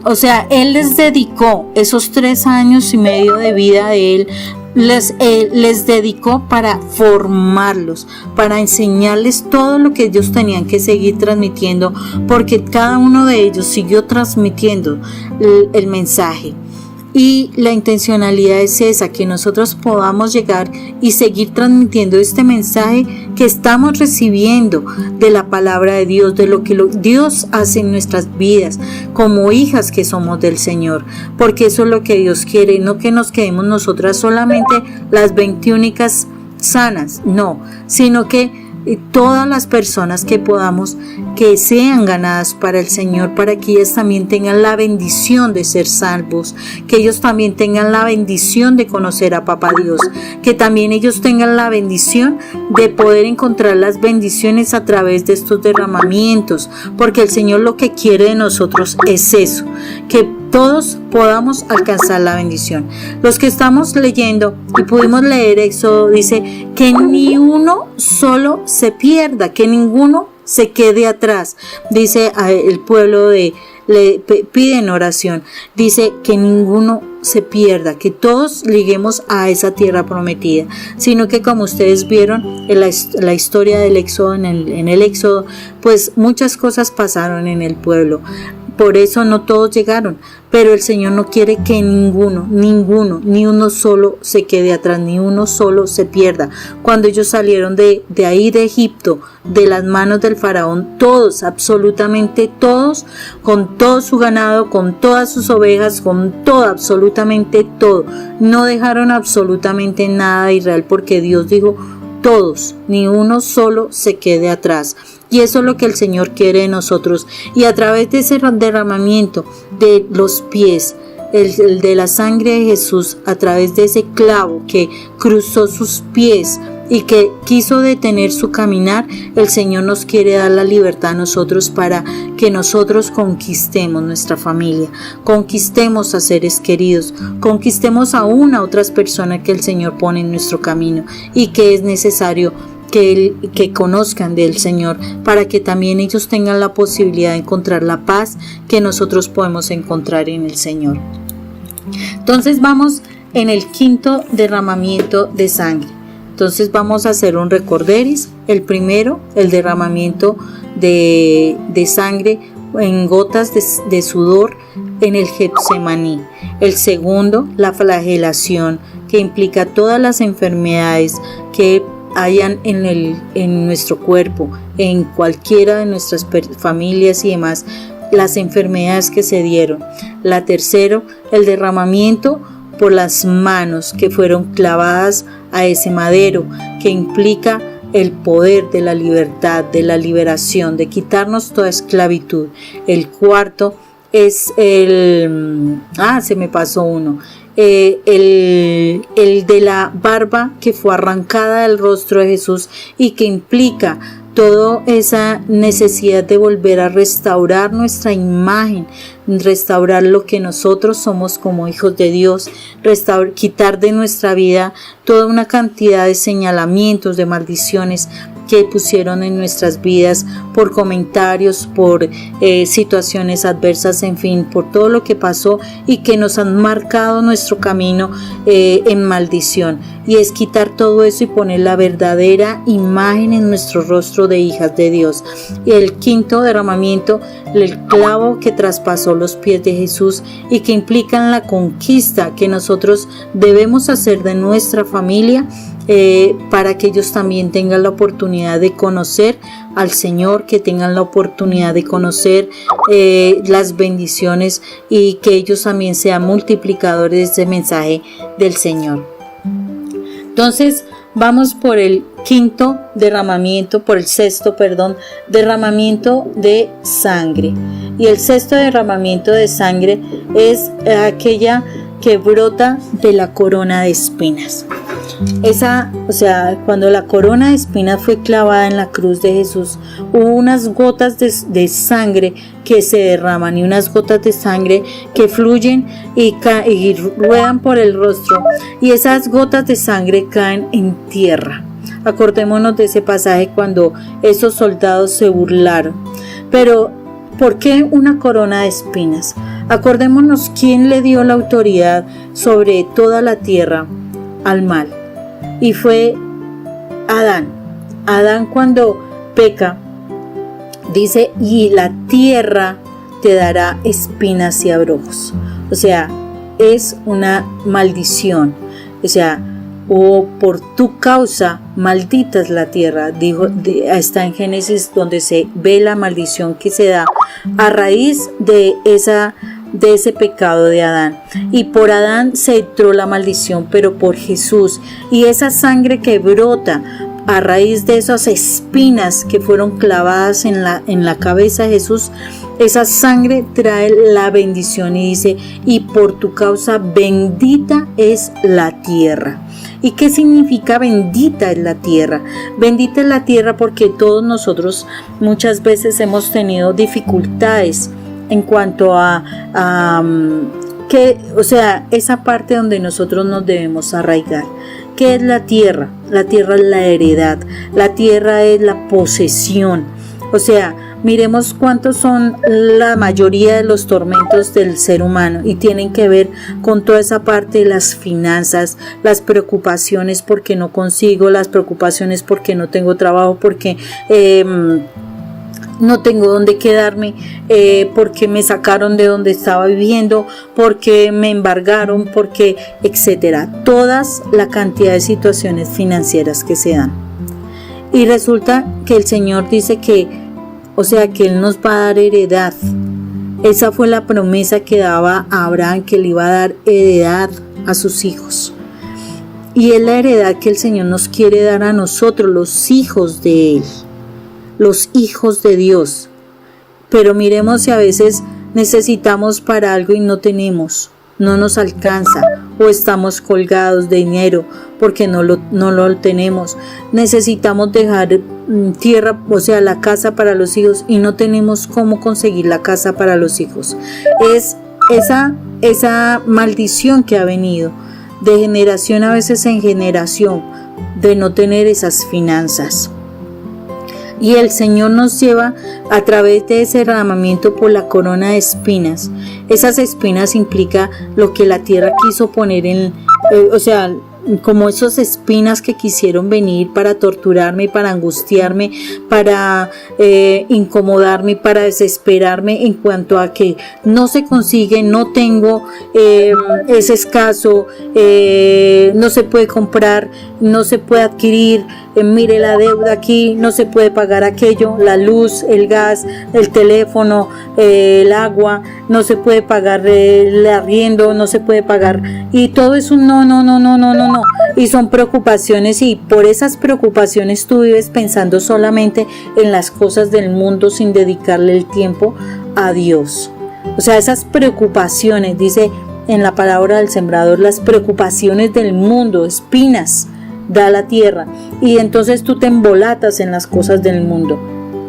[SPEAKER 2] O sea, Él les dedicó esos 3 años y medio de vida de Él, les dedicó para formarlos, para enseñarles todo lo que ellos tenían que seguir transmitiendo, porque cada uno de ellos siguió transmitiendo el mensaje. Y la intencionalidad es esa, que nosotros podamos llegar y seguir transmitiendo este mensaje que estamos recibiendo de la palabra de Dios, de lo que Dios hace en nuestras vidas, como hijas que somos del Señor, porque eso es lo que Dios quiere, no que nos quedemos nosotras solamente las 21 sanas, no, sino que todas las personas que podamos, que sean ganadas para el Señor, para que ellas también tengan la bendición de ser salvos, que ellos también tengan la bendición de conocer a Papá Dios, que también ellos tengan la bendición de poder encontrar las bendiciones a través de estos derramamientos, porque el Señor lo que quiere de nosotros es eso, que todos podamos alcanzar la bendición. Los que estamos leyendo y pudimos leer Éxodo, dice que ni uno solo se pierda, que ninguno se quede atrás. Dice el pueblo le piden oración, dice que ninguno se pierda, que todos lleguemos a esa tierra prometida, sino que, como ustedes vieron en la historia del Éxodo, en el Éxodo, pues muchas cosas pasaron en el pueblo. Por eso no todos llegaron, pero el Señor no quiere que ninguno, ni uno solo se quede atrás, ni uno solo se pierda. Cuando ellos salieron de ahí de Egipto, de las manos del faraón, todos, absolutamente todos, con todo su ganado, con todas sus ovejas, con todo, absolutamente todo, no dejaron absolutamente nada de Israel, porque Dios dijo: todos, ni uno solo se quede atrás. Y eso es lo que el Señor quiere de nosotros. Y a través de ese derramamiento de los pies, el de la sangre de Jesús, a través de ese clavo que cruzó sus pies y que quiso detener su caminar, el Señor nos quiere dar la libertad a nosotros para que nosotros conquistemos nuestra familia, conquistemos a seres queridos, conquistemos aún a otras personas que el Señor pone en nuestro camino y que es necesario que conozcan del Señor para que también ellos tengan la posibilidad de encontrar la paz que nosotros podemos encontrar en el Señor. Entonces vamos en el quinto derramamiento de sangre. Entonces vamos a hacer un recorderis. El primero, el derramamiento de sangre en gotas de sudor en el Getsemaní. El segundo, la flagelación, que implica todas las enfermedades que hayan en nuestro cuerpo, en cualquiera de nuestras familias y demás, las enfermedades que se dieron. La tercero, el derramamiento por las manos que fueron clavadas a ese madero, que implica el poder de la libertad, de la liberación, de quitarnos toda esclavitud. El cuarto es se me pasó uno. El de la barba que fue arrancada del rostro de Jesús y que implica toda esa necesidad de volver a restaurar nuestra imagen, restaurar lo que nosotros somos como hijos de Dios, quitar de nuestra vida toda una cantidad de señalamientos, de maldiciones que pusieron en nuestras vidas por comentarios, por situaciones adversas, en fin, por todo lo que pasó y que nos han marcado nuestro camino en maldición. Y es quitar todo eso y poner la verdadera imagen en nuestro rostro de hijas de Dios. Y el quinto derramamiento, el clavo que traspasó los pies de Jesús y que implican la conquista que nosotros debemos hacer de nuestra familia, para que ellos también tengan la oportunidad de conocer al Señor, que tengan la oportunidad de conocer las bendiciones y que ellos también sean multiplicadores de ese mensaje del Señor. Entonces vamos por el sexto derramamiento de sangre. Y el sexto derramamiento de sangre es aquella que brota de la corona de espinas. Cuando la corona de espinas fue clavada en la cruz de Jesús, hubo unas gotas de sangre que se derraman y unas gotas de sangre que fluyen y ruedan por el rostro, y esas gotas de sangre caen en tierra. Acordémonos de ese pasaje cuando esos soldados se burlaron. Pero ¿por qué una corona de espinas? Acordémonos quién le dio la autoridad sobre toda la tierra al mal, y fue Adán. Adán, cuando peca, dice: y la tierra te dará espinas y abrojos. O sea, es una maldición. O sea, por tu causa maldita es la tierra. Está en Génesis, donde se ve la maldición que se da a raíz de ese pecado de Adán. Y por Adán se entró la maldición, pero por Jesús y esa sangre que brota a raíz de esas espinas que fueron clavadas en la cabeza de Jesús, esa sangre trae la bendición y dice: y por tu causa bendita es la tierra. ¿Y qué significa bendita es la tierra? Bendita es la tierra porque todos nosotros muchas veces hemos tenido dificultades en cuanto a esa parte donde nosotros nos debemos arraigar. ¿Qué es la tierra? La tierra es la heredad, la tierra es la posesión. O sea, miremos cuántos son la mayoría de los tormentos del ser humano y tienen que ver con toda esa parte de las finanzas, las preocupaciones porque no consigo, las preocupaciones porque no tengo trabajo, porque no tengo dónde quedarme, porque me sacaron de donde estaba viviendo, porque me embargaron, porque etcétera. Todas la cantidad de situaciones financieras que se dan. Y resulta que el Señor dice que Él nos va a dar heredad. Esa fue la promesa que daba a Abraham, que le iba a dar heredad a sus hijos. Y es la heredad que el Señor nos quiere dar a nosotros, los hijos de Él, los hijos de Dios. Pero miremos si a veces necesitamos para algo y no tenemos. no nos alcanza o estamos colgados de dinero porque no lo tenemos. Necesitamos dejar tierra, o sea, la casa para los hijos, y no tenemos cómo conseguir la casa para los hijos. Es esa maldición que ha venido de generación a veces en generación, de no tener esas finanzas. Y el Señor nos lleva a través de ese derramamiento por la corona de espinas. Esas espinas implica lo que la tierra quiso poner o sea, como esas espinas que quisieron venir para torturarme, para angustiarme, para incomodarme, para desesperarme en cuanto a que no se consigue, no tengo, es escaso, no se puede comprar, no se puede adquirir, mire la deuda aquí, no se puede pagar aquello, la luz, el gas, el teléfono, el agua, no se puede pagar el arriendo, no se puede pagar, y todo es un no, y son preocupaciones, y por esas preocupaciones tú vives pensando solamente en las cosas del mundo sin dedicarle el tiempo a Dios. O sea, esas preocupaciones, dice en la palabra del sembrador, las preocupaciones del mundo, espinas da la tierra, y entonces tú te embolatas en las cosas del mundo.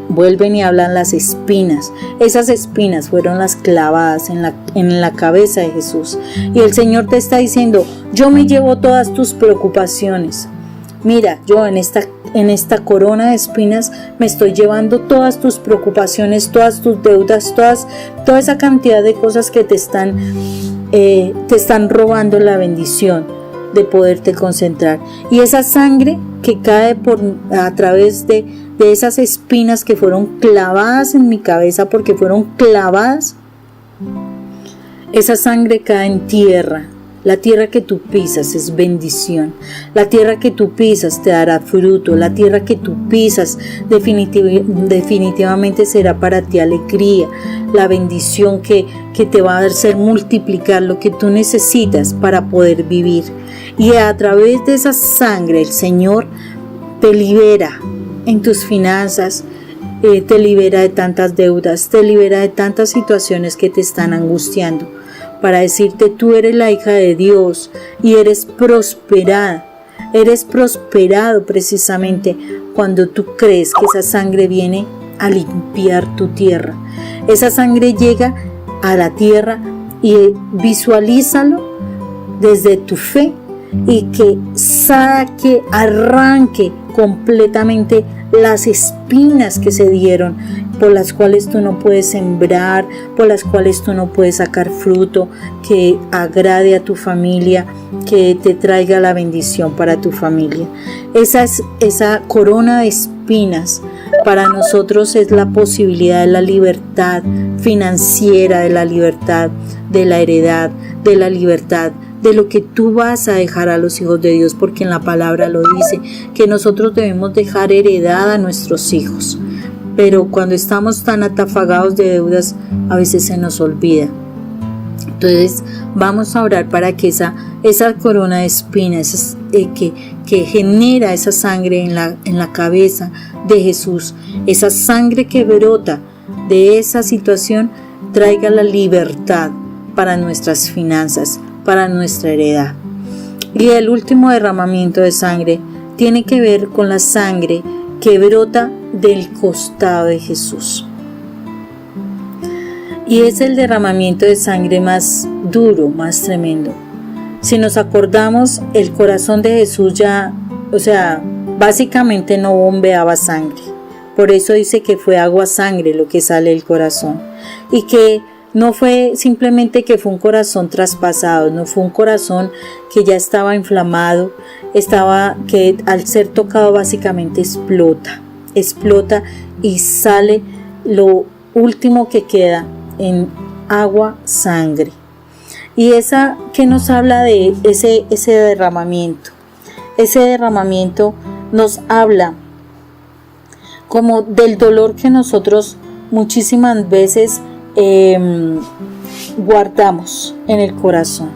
[SPEAKER 2] Vuelven y hablan las espinas. Esas espinas fueron las clavadas en la cabeza de Jesús. Y el Señor te está diciendo: yo me llevo todas tus preocupaciones. Mira, yo en esta corona de espinas me estoy llevando todas tus preocupaciones, todas tus deudas, toda esa cantidad de cosas que te están robando la bendición de poderte concentrar. Y esa sangre que cae a través de esas espinas que fueron clavadas en mi cabeza, porque fueron clavadas, esa sangre cae en tierra. La tierra que tú pisas es bendición. La tierra que tú pisas te dará fruto. La tierra que tú pisas definitivamente será para ti alegría. La bendición que te va a hacer multiplicar lo que tú necesitas para poder vivir. Y a través de esa sangre el Señor te libera en tus finanzas, te libera de tantas deudas, te libera de tantas situaciones que te están angustiando, para decirte: tú eres la hija de Dios y eres prosperada. Eres prosperado precisamente cuando tú crees que esa sangre viene a limpiar tu tierra. Esa sangre llega a la tierra, y visualízalo desde tu fe, y que saque, arranque completamente las espinas que se dieron, por las cuales tú no puedes sembrar, por las cuales tú no puedes sacar fruto que agrade a tu familia, que te traiga la bendición para tu familia. Esa corona de espinas para nosotros es la posibilidad de la libertad financiera, de la libertad de la heredad, de la libertad de lo que tú vas a dejar a los hijos de Dios, porque en la palabra lo dice, que nosotros debemos dejar heredad a nuestros hijos. Pero cuando estamos tan atafagados de deudas, a veces se nos olvida. Entonces vamos a orar para que esa corona de espinas que genera esa sangre en la cabeza de Jesús, esa sangre que brota de esa situación, traiga la libertad para nuestras finanzas, para nuestra heredad. Y el último derramamiento de sangre tiene que ver con la sangre que brota del costado de Jesús. Y es el derramamiento de sangre más duro, más tremendo. Si nos acordamos, el corazón de Jesús básicamente no bombeaba sangre. Por eso dice que fue agua sangre lo que sale del corazón. Y que no fue simplemente que fue un corazón traspasado, no fue un corazón que ya estaba inflamado, que al ser tocado básicamente explota y sale lo último que queda en agua, sangre. Y esa que nos habla de ese derramamiento. Ese derramamiento nos habla como del dolor que nosotros muchísimas veces guardamos en el corazón.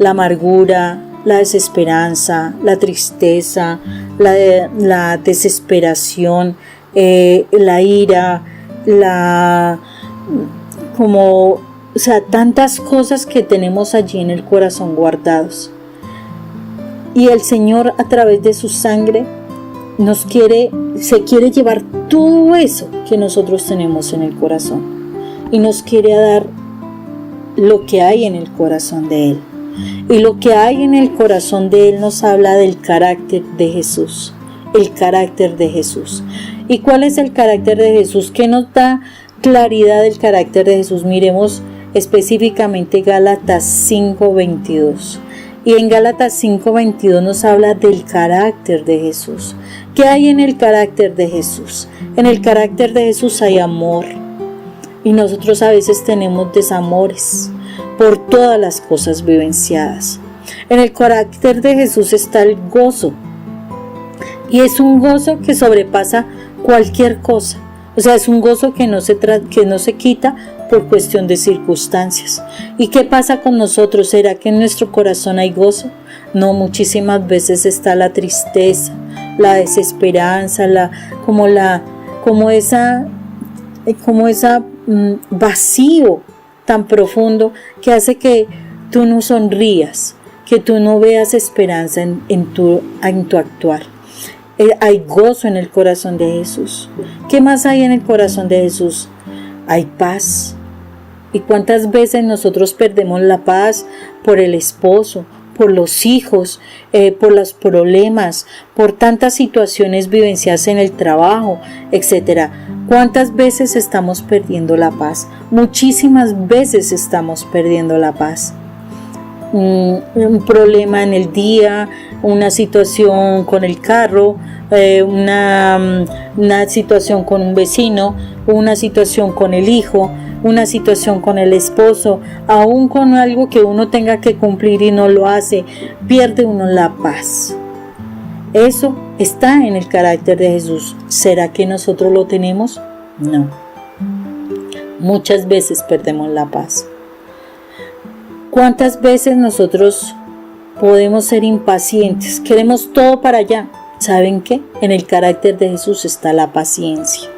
[SPEAKER 2] La amargura, la desesperanza, la tristeza, la desesperación, la ira, como o sea, tantas cosas que tenemos allí en el corazón guardados. Y el Señor, a través de su sangre, se quiere llevar todo eso que nosotros tenemos en el corazón y nos quiere dar lo que hay en el corazón de Él. Y lo que hay en el corazón de Él nos habla del carácter de Jesús, el carácter de Jesús. ¿Y cuál es el carácter de Jesús? ¿Qué nos da claridad del carácter de Jesús? Miremos específicamente Gálatas 5:22. Y en Gálatas 5:22 nos habla del carácter de Jesús. ¿Qué hay en el carácter de Jesús? En el carácter de Jesús hay amor. Y nosotros a veces tenemos desamores por todas las cosas vivenciadas. En el carácter de Jesús está el gozo. Y es un gozo que sobrepasa cualquier cosa. O sea, es un gozo que no se quita por cuestión de circunstancias. ¿Y qué pasa con nosotros? ¿Será que en nuestro corazón hay gozo? No, muchísimas veces está la tristeza, la desesperanza, como esa vacío tan profundo que hace que tú no sonrías, que tú no veas esperanza en tu actuar. Hay gozo en el corazón de Jesús. ¿Qué más hay en el corazón de Jesús? Hay paz. ¿Y cuántas veces nosotros perdemos la paz por el esposo, por los hijos, por los problemas, por tantas situaciones vivenciadas en el trabajo, etcétera? ¿Cuántas veces estamos perdiendo la paz? Muchísimas veces estamos perdiendo la paz. Un problema en el día, una situación con el carro, una situación con un vecino, una situación con el hijo, una situación con el esposo, aún con algo que uno tenga que cumplir y no lo hace, pierde uno la paz. Eso está en el carácter de Jesús. ¿Será que nosotros lo tenemos? No. Muchas veces perdemos la paz. ¿Cuántas veces nosotros podemos ser impacientes? Queremos todo para allá. ¿Saben qué? En el carácter de Jesús está la paciencia.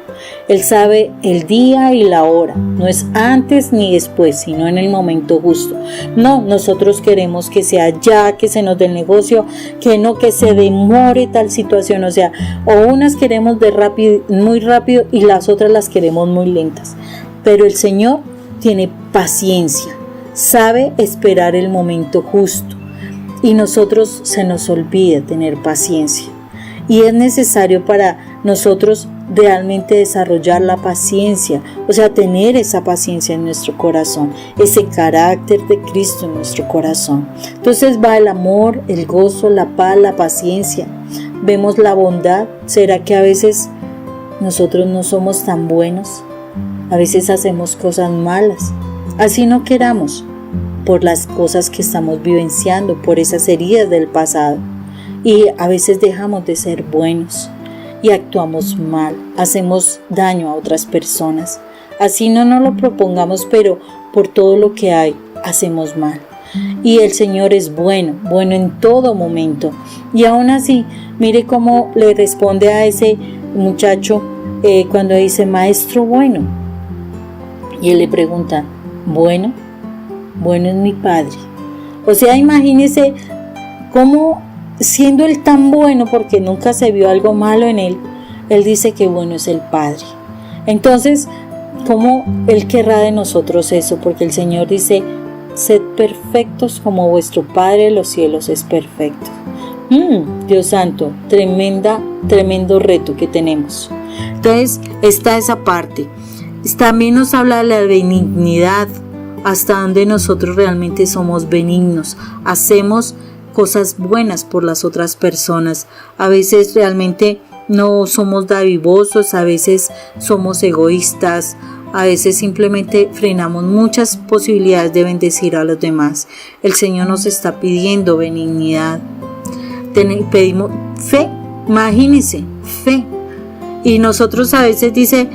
[SPEAKER 2] Él sabe el día y la hora. No es antes ni después, sino en el momento justo. No, nosotros queremos que sea ya, que se nos dé el negocio, que se demore tal situación. O sea, o unas queremos muy rápido y las otras las queremos muy lentas. Pero el Señor tiene paciencia. Sabe esperar el momento justo y nosotros se nos olvida tener paciencia y es necesario para nosotros realmente desarrollar la paciencia, o sea, tener esa paciencia en nuestro corazón, ese carácter de Cristo en nuestro corazón. Entonces va el amor, el gozo, la paz, la paciencia. Vemos la bondad. ¿Será que a veces nosotros no somos tan buenos? A veces hacemos cosas malas. Así no queramos, por las cosas que estamos vivenciando, por esas heridas del pasado. Y a veces dejamos de ser buenos y actuamos mal, hacemos daño a otras personas. Así no nos lo propongamos, pero por todo lo que hay, hacemos mal. Y el Señor es bueno, bueno en todo momento. Y aún así, mire cómo le responde a ese muchacho cuando dice, maestro bueno. Y él le pregunta, bueno es mi Padre. O sea, imagínese cómo, siendo él tan bueno, porque nunca se vio algo malo en él, él dice que bueno es el Padre. Entonces, ¿cómo él querrá de nosotros eso? Porque el Señor dice, sed perfectos como vuestro Padre de los cielos es perfecto. Dios santo, tremendo reto que tenemos. Entonces, está esa parte. También nos habla de la benignidad, hasta donde nosotros realmente somos benignos, hacemos cosas buenas por las otras personas. A veces realmente no somos dadivosos, a veces somos egoístas, a veces simplemente frenamos muchas posibilidades de bendecir a los demás. El Señor nos está pidiendo benignidad. Pedimos fe, imagínense, fe. Y nosotros a veces dice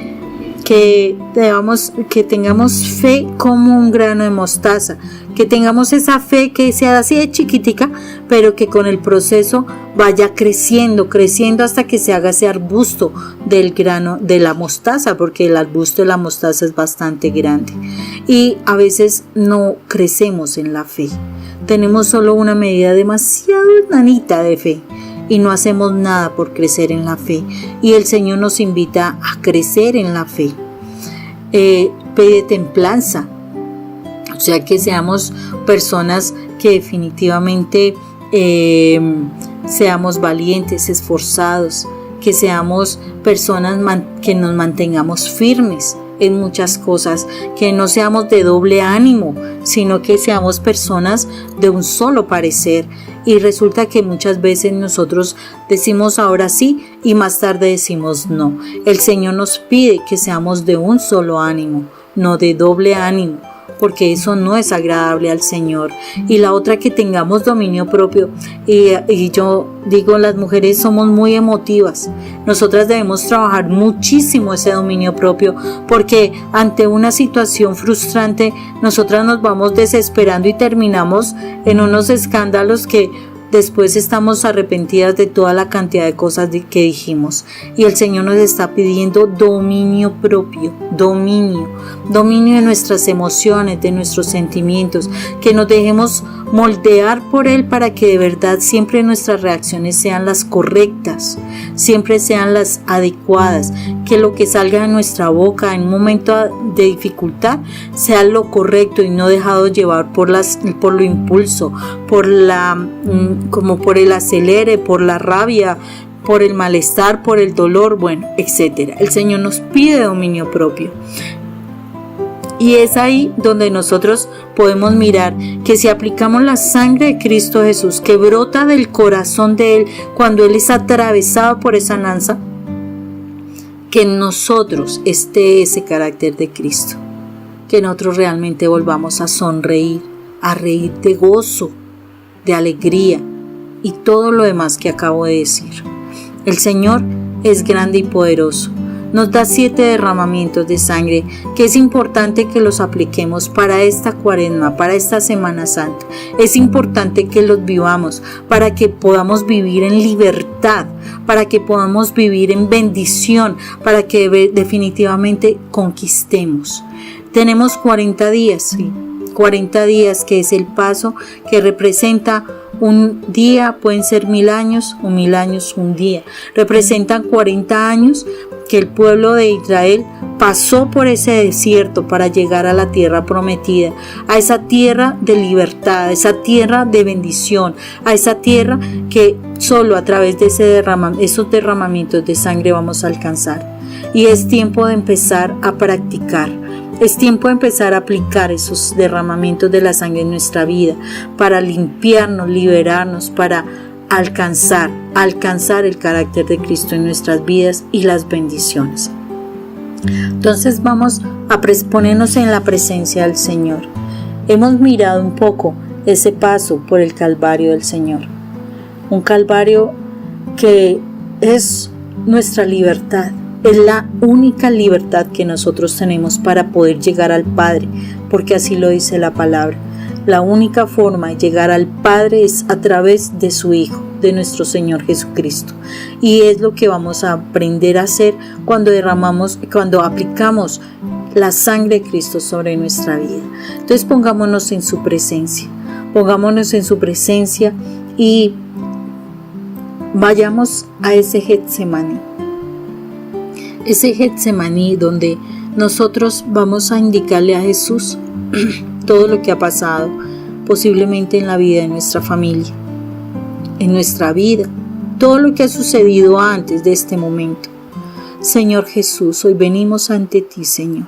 [SPEAKER 2] que tengamos fe como un grano de mostaza, que tengamos esa fe que sea así de chiquitica, pero que con el proceso vaya creciendo hasta que se haga ese arbusto del grano de la mostaza, porque el arbusto de la mostaza es bastante grande. Y a veces no crecemos en la fe, tenemos solo una medida demasiado nanita de fe y no hacemos nada por crecer en la fe, y el Señor nos invita a crecer en la fe. Pide templanza, o sea, que seamos personas que definitivamente seamos valientes, esforzados, que seamos personas que nos mantengamos firmes en muchas cosas, que no seamos de doble ánimo, sino que seamos personas de un solo parecer. Y resulta que muchas veces nosotros decimos ahora sí y más tarde decimos no. El Señor nos pide que seamos de un solo ánimo, no de doble ánimo, porque eso no es agradable al Señor. Y la otra, que tengamos dominio propio. Y yo digo, las mujeres somos muy emotivas. Nosotras debemos trabajar muchísimo ese dominio propio, porque ante una situación frustrante nosotras nos vamos desesperando y terminamos en unos escándalos que después estamos arrepentidas de toda la cantidad de cosas que dijimos. Y el Señor nos está pidiendo dominio propio, dominio de nuestras emociones, de nuestros sentimientos, que nos dejemos moldear por Él para que de verdad siempre nuestras reacciones sean las correctas, siempre sean las adecuadas, que lo que salga de nuestra boca en un momento de dificultad sea lo correcto y no dejado llevar por lo impulso, por el acelere, por la rabia, por el malestar, por el dolor, etcétera. El Señor nos pide dominio propio. Y es ahí donde nosotros podemos mirar que si aplicamos la sangre de Cristo Jesús, que brota del corazón de Él cuando Él es atravesado por esa lanza, que en nosotros esté ese carácter de Cristo, que nosotros realmente volvamos a sonreír, a reír de gozo, de alegría y todo lo demás que acabo de decir. El Señor es grande y poderoso. Nos da 7 derramamientos de sangre que es importante que los apliquemos para esta Cuaresma, para esta Semana Santa. Es importante que los vivamos para que podamos vivir en libertad, para que podamos vivir en bendición, para que definitivamente conquistemos. Tenemos 40 días, ¿sí? 40 días, que es el paso que representa un día, pueden ser 1000 años o 1000 años un día. Representan 40 años que el pueblo de Israel pasó por ese desierto para llegar a la tierra prometida, a esa tierra de libertad, a esa tierra de bendición, a esa tierra que solo a través de esos derramamientos de sangre vamos a alcanzar. Y es tiempo de empezar a practicar. Es tiempo de empezar a aplicar esos derramamientos de la sangre en nuestra vida para limpiarnos, liberarnos, para alcanzar el carácter de Cristo en nuestras vidas y las bendiciones. Entonces vamos a ponernos en la presencia del Señor. Hemos mirado un poco ese paso por el Calvario del Señor. Un Calvario que es nuestra libertad. Es la única libertad que nosotros tenemos para poder llegar al Padre, porque así lo dice la palabra. La única forma de llegar al Padre es a través de su Hijo, de nuestro Señor Jesucristo. Y es lo que vamos a aprender a hacer cuando aplicamos la sangre de Cristo sobre nuestra vida. Entonces pongámonos en su presencia. Y vayamos a ese Getsemaní. Ese Getsemaní donde nosotros vamos a indicarle a Jesús todo lo que ha pasado, posiblemente en la vida de nuestra familia, en nuestra vida, todo lo que ha sucedido antes de este momento. Señor Jesús, hoy venimos ante ti, Señor,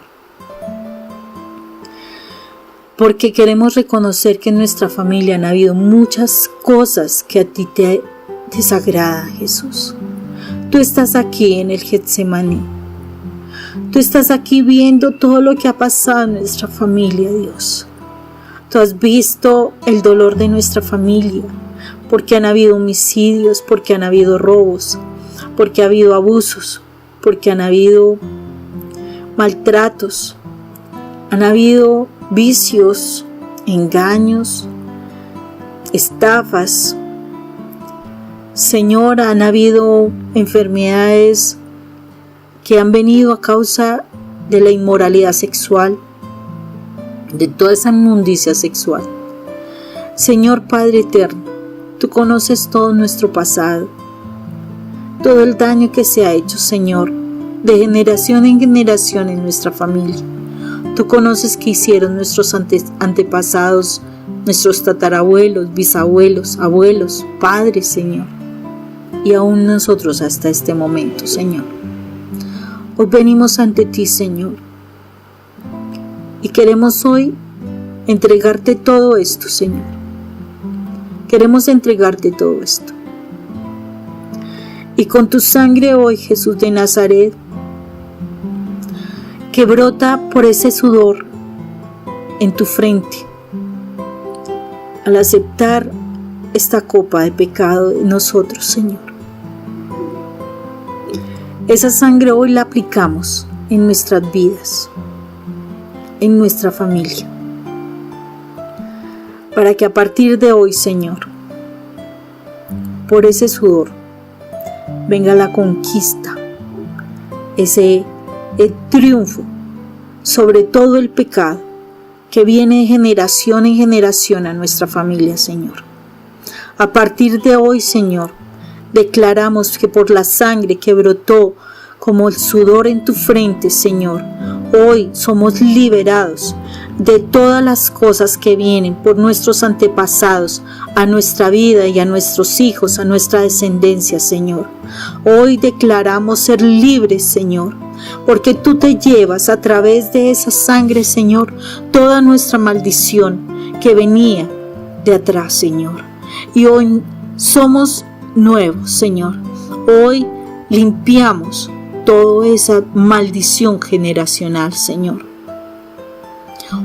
[SPEAKER 2] porque queremos reconocer que en nuestra familia han habido muchas cosas que a ti te desagradan, Jesús. Tú estás aquí en el Getsemaní. Tú estás aquí viendo todo lo que ha pasado en nuestra familia, Dios. Tú has visto el dolor de nuestra familia, porque han habido homicidios, porque han habido robos, porque ha habido abusos, porque han habido maltratos, han habido vicios, engaños, estafas. Señor, han habido enfermedades que han venido a causa de la inmoralidad sexual, de toda esa inmundicia sexual. Señor Padre eterno, tú conoces todo nuestro pasado, todo el daño que se ha hecho, Señor, de generación en generación en nuestra familia. Tú conoces qué hicieron nuestros antepasados, nuestros tatarabuelos, bisabuelos, abuelos, padres, Señor, y aún nosotros hasta este momento, Señor. Hoy venimos ante ti, Señor, y queremos hoy entregarte todo esto, Señor. Queremos entregarte todo esto. Y con tu sangre hoy, Jesús de Nazaret, que brota por ese sudor en tu frente, al aceptar esta copa de pecado de nosotros, Señor. Esa sangre hoy la aplicamos en nuestras vidas, en nuestra familia, para que a partir de hoy, Señor, por ese sudor, venga la conquista, ese triunfo sobre todo el pecado que viene de generación en generación a nuestra familia, Señor. A partir de hoy, Señor, declaramos que por la sangre que brotó como el sudor en tu frente, Señor, hoy somos liberados de todas las cosas que vienen por nuestros antepasados a nuestra vida y a nuestros hijos, a nuestra descendencia, Señor. Hoy declaramos ser libres, Señor, porque tú te llevas a través de esa sangre, Señor, toda nuestra maldición que venía de atrás, Señor. Y hoy somos nuevos, Señor. Hoy limpiamos toda esa maldición generacional, Señor.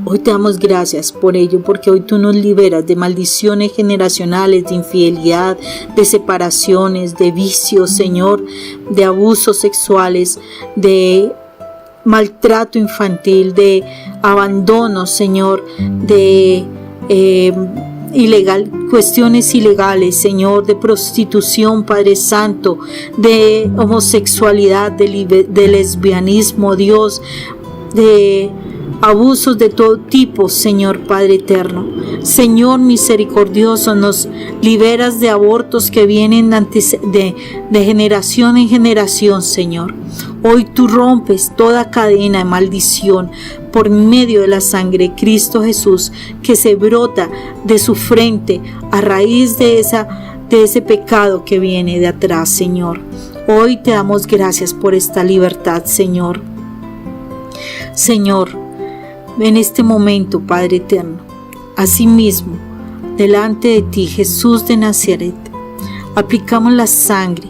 [SPEAKER 2] Hoy te damos gracias por ello, porque hoy tú nos liberas de maldiciones generacionales, de infidelidad, de separaciones, de vicios, Señor, de abusos sexuales, de maltrato infantil, de abandono, Señor, de cuestiones ilegales, Señor, de prostitución, Padre Santo, de homosexualidad, de lesbianismo, Dios, de abusos de todo tipo, Señor Padre eterno. Señor misericordioso, nos liberas de abortos que vienen de generación en generación, Señor. Hoy tú rompes toda cadena de maldición por medio de la sangre de Cristo Jesús que se brota de su frente a raíz de ese pecado que viene de atrás, Señor. Hoy te damos gracias por esta libertad, Señor. Señor, en este momento, Padre eterno, asimismo, delante de ti, Jesús de Nazaret, aplicamos la sangre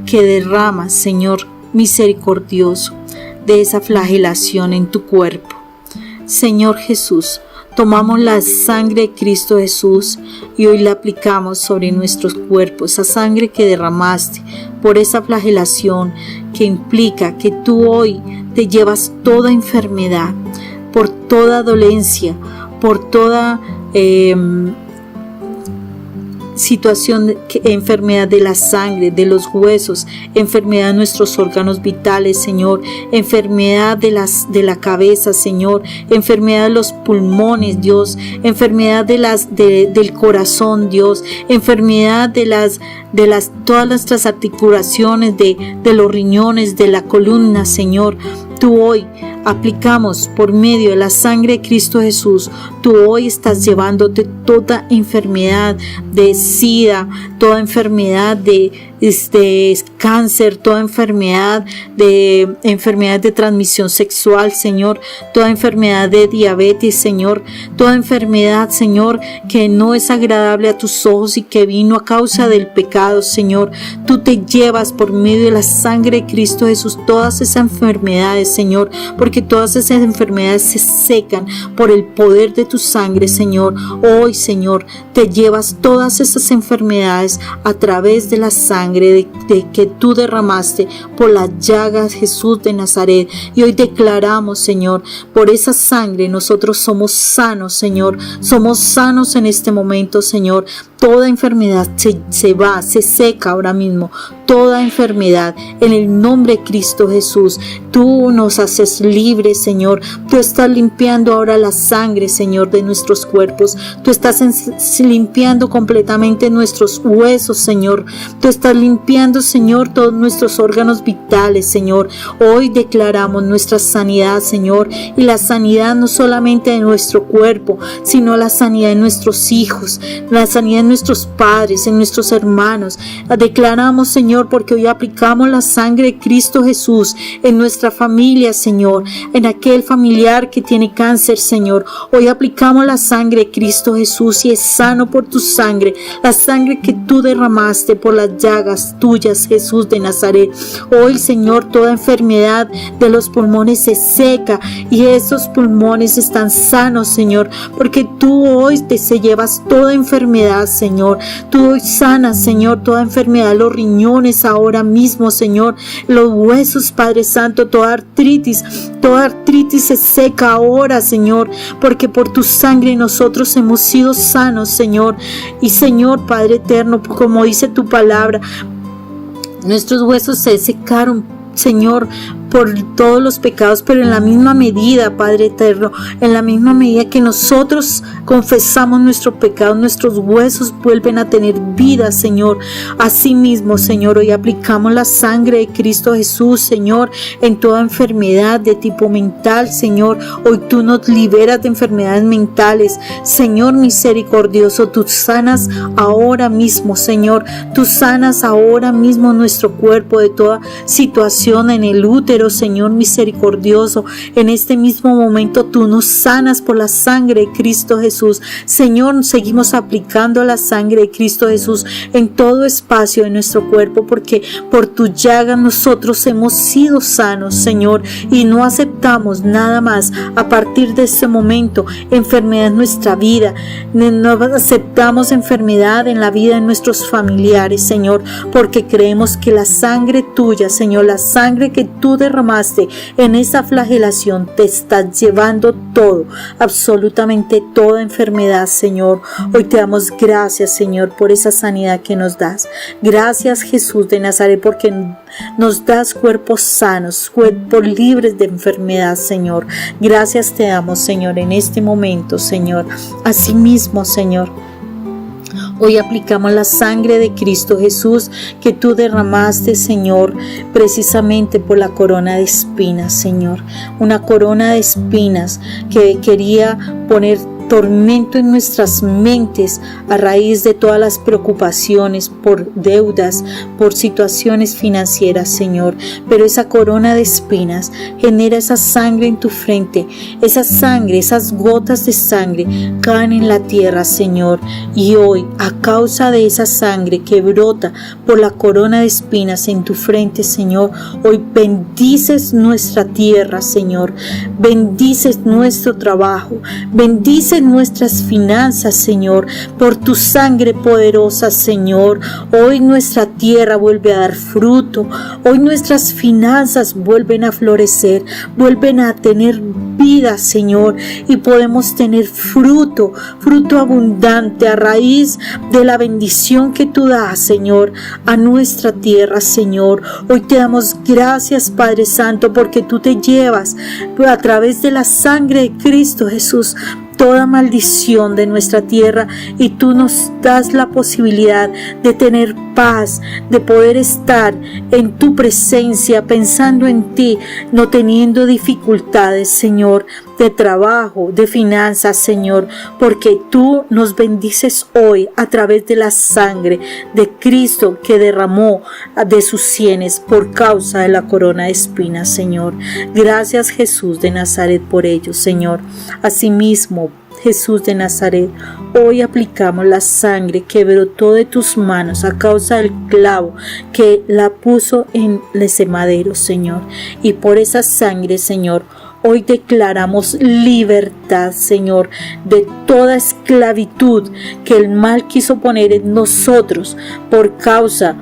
[SPEAKER 2] que derrama, Señor misericordioso, de esa flagelación en tu cuerpo. Señor Jesús, tomamos la sangre de Cristo Jesús y hoy la aplicamos sobre nuestros cuerpos, esa sangre que derramaste por esa flagelación que implica que tú hoy te llevas toda enfermedad, por toda dolencia, por toda situación, enfermedad de la sangre, de los huesos, enfermedad de nuestros órganos vitales, Señor, enfermedad de la cabeza, Señor, enfermedad de los pulmones, Dios, enfermedad del corazón, Dios, enfermedad de todas nuestras articulaciones, de los riñones, de la columna, Señor. Tú hoy aplicamos por medio de la sangre de Cristo Jesús, tú hoy estás llevándote toda enfermedad de SIDA, toda enfermedad de cáncer, toda enfermedad de transmisión sexual, Señor, toda enfermedad de diabetes, Señor, toda enfermedad, Señor, que no es agradable a tus ojos y que vino a causa del pecado, Señor. Tú te llevas por medio de la sangre de Cristo Jesús todas esas enfermedades, Señor, porque porque todas esas enfermedades se secan por el poder de tu sangre, Señor. Hoy, Señor, te llevas todas esas enfermedades a través de la sangre de que tú derramaste por las llagas, Jesús de Nazaret. Y hoy declaramos, Señor, por esa sangre nosotros somos sanos, Señor. Somos sanos en este momento, Señor. Toda enfermedad se seca ahora mismo. Toda enfermedad en el nombre de Cristo Jesús. Tú nos haces libres, Señor. Tú estás limpiando ahora la sangre, Señor, de nuestros cuerpos. Tú estás limpiando completamente nuestros huesos, Señor. Tú estás limpiando, Señor, todos nuestros órganos vitales, Señor. Hoy declaramos nuestra sanidad, Señor, y la sanidad no solamente de nuestro cuerpo, sino la sanidad de nuestros hijos, la sanidad de nuestros padres, en nuestros hermanos. Declaramos, Señor, porque hoy aplicamos la sangre de Cristo Jesús en nuestra familia, Señor, en aquel familiar que tiene cáncer, Señor. Hoy aplicamos la sangre de Cristo Jesús y es sano por tu sangre, la sangre que tú derramaste por las llagas tuyas, Jesús de Nazaret. Hoy, Señor, toda enfermedad de los pulmones se seca y esos pulmones están sanos, Señor, porque tú hoy te llevas toda enfermedad, Señor. Tú hoy sanas, Señor, toda enfermedad de los riñones ahora mismo, Señor, los huesos, Padre Santo, toda artritis se seca ahora, Señor, porque por tu sangre nosotros hemos sido sanos, Señor. Y Señor, Padre eterno, como dice tu palabra, nuestros huesos se secaron, Señor, por todos los pecados, pero en la misma medida, Padre eterno, en la misma medida que nosotros confesamos nuestro pecado, nuestros huesos vuelven a tener vida, Señor. Asimismo, Señor, hoy aplicamos la sangre de Cristo Jesús, Señor, en toda enfermedad de tipo mental, Señor. Hoy tú nos liberas de enfermedades mentales, Señor misericordioso. Tú sanas ahora mismo, Señor. Tú sanas ahora mismo nuestro cuerpo de toda situación en el útero, Señor misericordioso. En este mismo momento tú nos sanas por la sangre de Cristo Jesús. Señor, seguimos aplicando la sangre de Cristo Jesús en todo espacio de nuestro cuerpo, porque por tu llaga nosotros hemos sido sanos, Señor, y no aceptamos nada más a partir de este momento enfermedad en nuestra vida. No aceptamos enfermedad en la vida de nuestros familiares, Señor, porque creemos que la sangre tuya, Señor, la sangre que tú derramaste en esa flagelación te estás llevando todo, absolutamente toda enfermedad, Señor. Hoy te damos gracias, Señor, por esa sanidad que nos das. Gracias, Jesús de Nazaret, porque nos das cuerpos sanos, cuerpos libres de enfermedad, Señor. Gracias te damos, Señor, en este momento, Señor. Asimismo, Señor, hoy aplicamos la sangre de Cristo Jesús que tú derramaste, Señor, precisamente por la corona de espinas, Señor. Una corona de espinas que quería poner tormento en nuestras mentes a raíz de todas las preocupaciones por deudas, por situaciones financieras, Señor. Pero esa corona de espinas genera esa sangre en tu frente. Esa sangre, esas gotas de sangre caen en la tierra, Señor. Y hoy, a causa de esa sangre que brota por la corona de espinas en tu frente, Señor, hoy bendices nuestra tierra, Señor. Bendices nuestro trabajo. Bendices nuestras finanzas, Señor, por tu sangre poderosa, Señor. Hoy nuestra tierra vuelve a dar fruto. Hoy nuestras finanzas vuelven a florecer, vuelven a tener vida, Señor, y podemos tener fruto abundante a raíz de la bendición que tú das, Señor, a nuestra tierra, Señor. Hoy te damos gracias, Padre Santo, porque tú te llevas a través de la sangre de Cristo Jesús toda maldición de nuestra tierra, y tú nos das la posibilidad de tener paz, de poder estar en tu presencia, pensando en ti, no teniendo dificultades, Señor, de trabajo, de finanzas, Señor, porque tú nos bendices hoy a través de la sangre de Cristo que derramó de sus sienes por causa de la corona de espinas, Señor. Gracias, Jesús de Nazaret, por ello, Señor. Asimismo, Jesús de Nazaret, hoy aplicamos la sangre que brotó de tus manos a causa del clavo que la puso en ese madero, Señor. Y por esa sangre, Señor, hoy declaramos libertad, Señor, de toda esclavitud que el mal quiso poner en nosotros por causa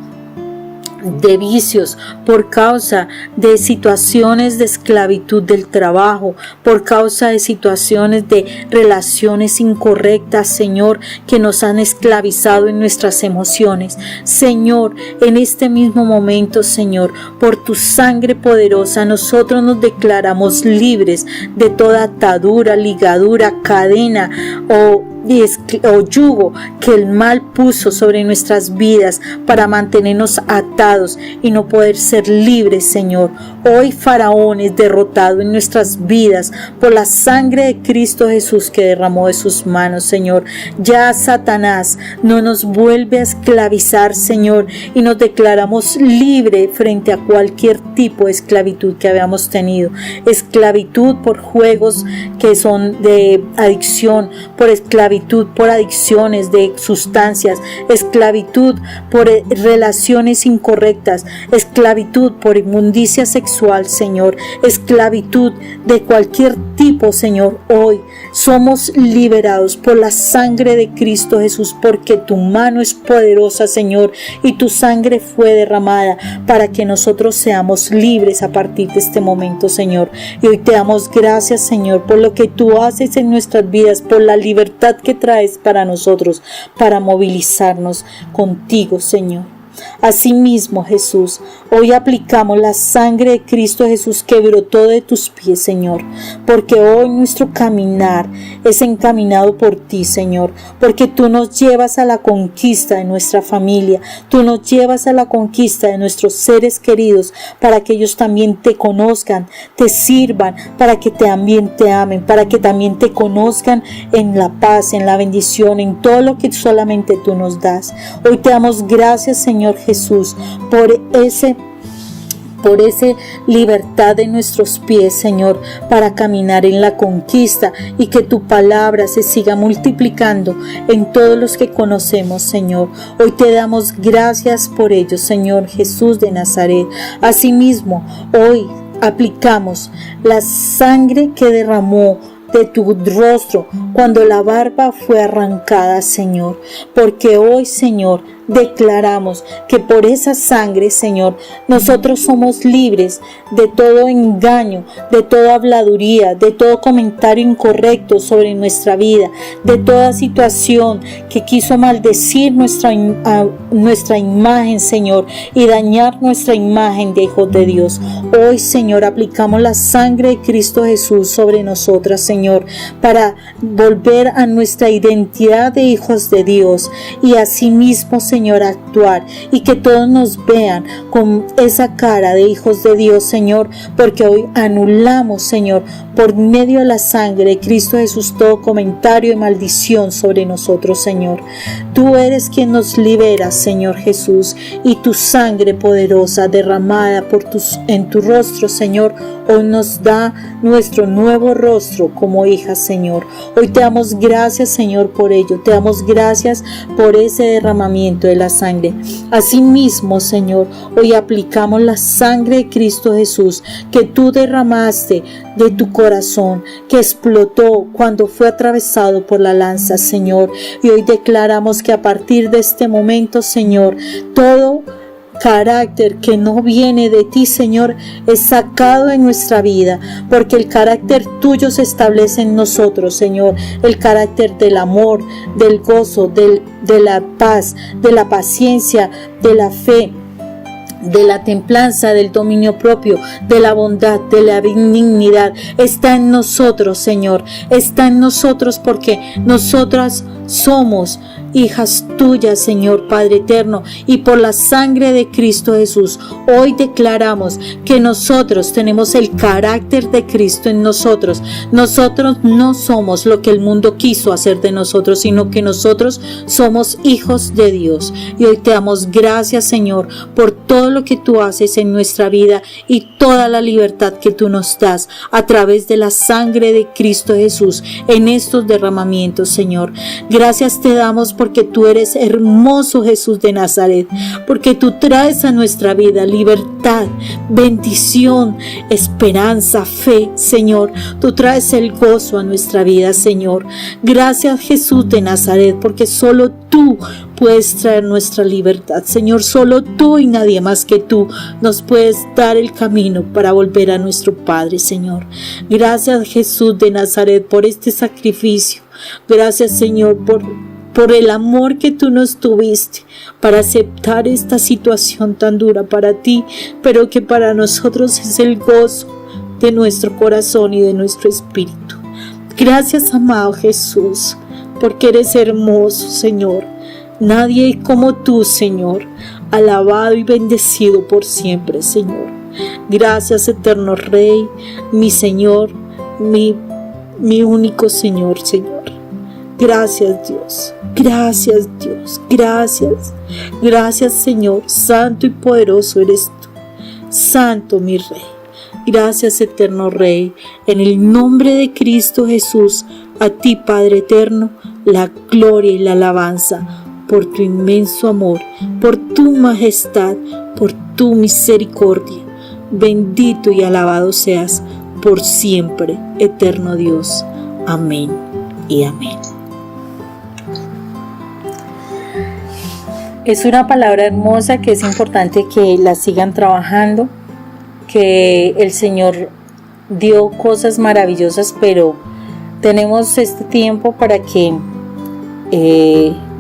[SPEAKER 2] de vicios, por causa de situaciones de esclavitud del trabajo, por causa de situaciones de relaciones incorrectas, Señor, que nos han esclavizado en nuestras emociones. Señor, en este mismo momento, Señor, por tu sangre poderosa, nosotros nos declaramos libres de toda atadura, ligadura, cadena o yugo que el mal puso sobre nuestras vidas para mantenernos atados y no poder ser libres, Señor. Hoy Faraón es derrotado en nuestras vidas por la sangre de Cristo Jesús que derramó de sus manos, Señor. Ya Satanás no nos vuelve a esclavizar, Señor, y nos declaramos libres frente a cualquier tipo de esclavitud que habíamos tenido. Esclavitud por juegos que son de adicción, por esclavitud por adicciones de sustancias, esclavitud por relaciones incorrectas, esclavitud por inmundicia sexual, Señor, esclavitud de cualquier tipo, Señor. Hoy somos liberados por la sangre de Cristo Jesús, porque tu mano es poderosa, Señor, y tu sangre fue derramada para que nosotros seamos libres a partir de este momento, Señor. Y hoy te damos gracias, Señor, por lo que tú haces en nuestras vidas, por la libertad que traes para nosotros, para movilizarnos contigo, Señor. Asimismo, Jesús, hoy aplicamos la sangre de Cristo Jesús que brotó de tus pies, Señor, porque hoy nuestro caminar es encaminado por ti, Señor, porque tú nos llevas a la conquista de nuestra familia, tú nos llevas a la conquista de nuestros seres queridos, para que ellos también te conozcan, te sirvan, para que también te amen, para que también te conozcan en la paz, en la bendición, en todo lo que solamente tú nos das. Hoy te damos gracias, Señor Jesús, por esa libertad de nuestros pies, Señor, para caminar en la conquista, y que tu palabra se siga multiplicando en todos los que conocemos, Señor. Hoy te damos gracias por ello, Señor Jesús de Nazaret. Asimismo, hoy aplicamos la sangre que derramó de tu rostro cuando la barba fue arrancada, Señor, porque hoy, Señor, declaramos que por esa sangre, Señor, nosotros somos libres de todo engaño, de toda habladuría, de todo comentario incorrecto sobre nuestra vida, de toda situación que quiso maldecir nuestra imagen, Señor, y dañar nuestra imagen de hijos de Dios. Hoy, Señor, aplicamos la sangre de Cristo Jesús sobre nosotras, Señor, para volver a nuestra identidad de hijos de Dios, y asimismo, Señor, actuar, y que todos nos vean con esa cara de hijos de Dios, Señor, porque hoy anulamos, Señor, por medio de la sangre de Cristo Jesús, todo comentario de maldición sobre nosotros, Señor. Tú eres quien nos libera, Señor Jesús, y tu sangre poderosa derramada en tu rostro, Señor, hoy nos da nuestro nuevo rostro como hijas, Señor. Hoy te damos gracias, Señor, por ello. Te damos gracias por ese derramamiento de la sangre. Asimismo, Señor, hoy aplicamos la sangre de Cristo Jesús que tú derramaste de tu corazón, que explotó cuando fue atravesado por la lanza, Señor. Y hoy declaramos que a partir de este momento, Señor, todo carácter que no viene de ti, Señor, es sacado de nuestra vida, porque el carácter tuyo se establece en nosotros, Señor. El carácter del amor, del gozo, de la paz, de la paciencia, de la fe, de la templanza, del dominio propio, de la bondad, de la benignidad, está en nosotros, Señor. Está en nosotros porque nosotras somos hijas tuyas, Señor Padre eterno, y por la sangre de Cristo Jesús, hoy declaramos que nosotros tenemos el carácter de Cristo en nosotros. Nosotros no somos lo que el mundo quiso hacer de nosotros, sino que nosotros somos hijos de Dios. Y hoy te damos gracias, Señor, por todo lo que tú haces en nuestra vida y toda la libertad que tú nos das a través de la sangre de Cristo Jesús en estos derramamientos, Señor. Gracias te damos porque tú eres hermoso, Jesús de Nazaret, porque tú traes a nuestra vida libertad, bendición, esperanza, fe, Señor. Tú traes el gozo a nuestra vida, Señor. Gracias, Jesús de Nazaret, porque solo tú puedes traer nuestra libertad, Señor. Solo tú y nadie más que tú nos puedes dar el camino para volver a nuestro Padre, Señor. Gracias, Jesús de Nazaret, por este sacrificio. Gracias, Señor, por el amor que tú nos tuviste para aceptar esta situación tan dura para ti, pero que para nosotros es el gozo de nuestro corazón y de nuestro espíritu. Gracias, amado Jesús, porque eres hermoso, Señor. Nadie como tú, Señor, alabado y bendecido por siempre, Señor. Gracias, eterno Rey, mi Señor, mi único Señor, Señor. Gracias, Dios. Gracias, Dios. Gracias. Gracias, Señor. Santo y poderoso eres tú. Santo, mi Rey. Gracias, eterno Rey. En el nombre de Cristo Jesús, a ti, Padre eterno, la gloria y la alabanza por tu inmenso amor, por tu majestad, por tu misericordia. Bendito y alabado seas por siempre, eterno Dios. Amén y amén. Es una palabra hermosa que es importante que la sigan trabajando, que el Señor dio cosas maravillosas, pero tenemos este tiempo para que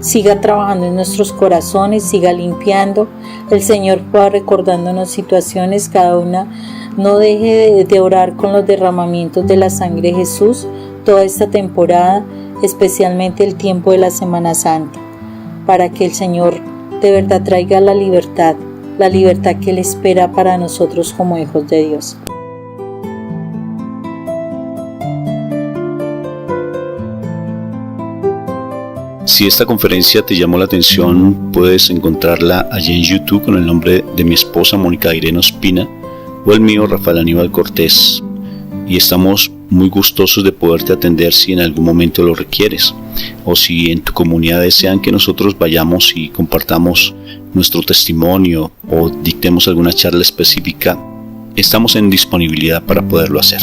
[SPEAKER 2] siga trabajando en nuestros corazones, siga limpiando. El Señor va recordándonos situaciones, cada una. No deje de orar con los derramamientos de la sangre de Jesús toda esta temporada, especialmente el tiempo de la Semana Santa, para que el Señor de verdad traiga la libertad que Él espera para nosotros como hijos de Dios.
[SPEAKER 1] Si esta conferencia te llamó la atención, puedes encontrarla allí en YouTube con el nombre de mi esposa Mónica Irene Ospina o el mío Rafael Aníbal Cortés, y estamos muy gustosos de poderte atender si en algún momento lo requieres, o si en tu comunidad desean que nosotros vayamos y compartamos nuestro testimonio o dictemos alguna charla específica. Estamos en disponibilidad para poderlo hacer.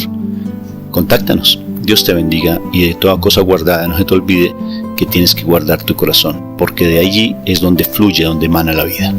[SPEAKER 1] Contáctanos. Dios te bendiga, y de toda cosa guardada no se te olvide que tienes que guardar tu corazón, porque de allí es donde fluye, donde emana la vida.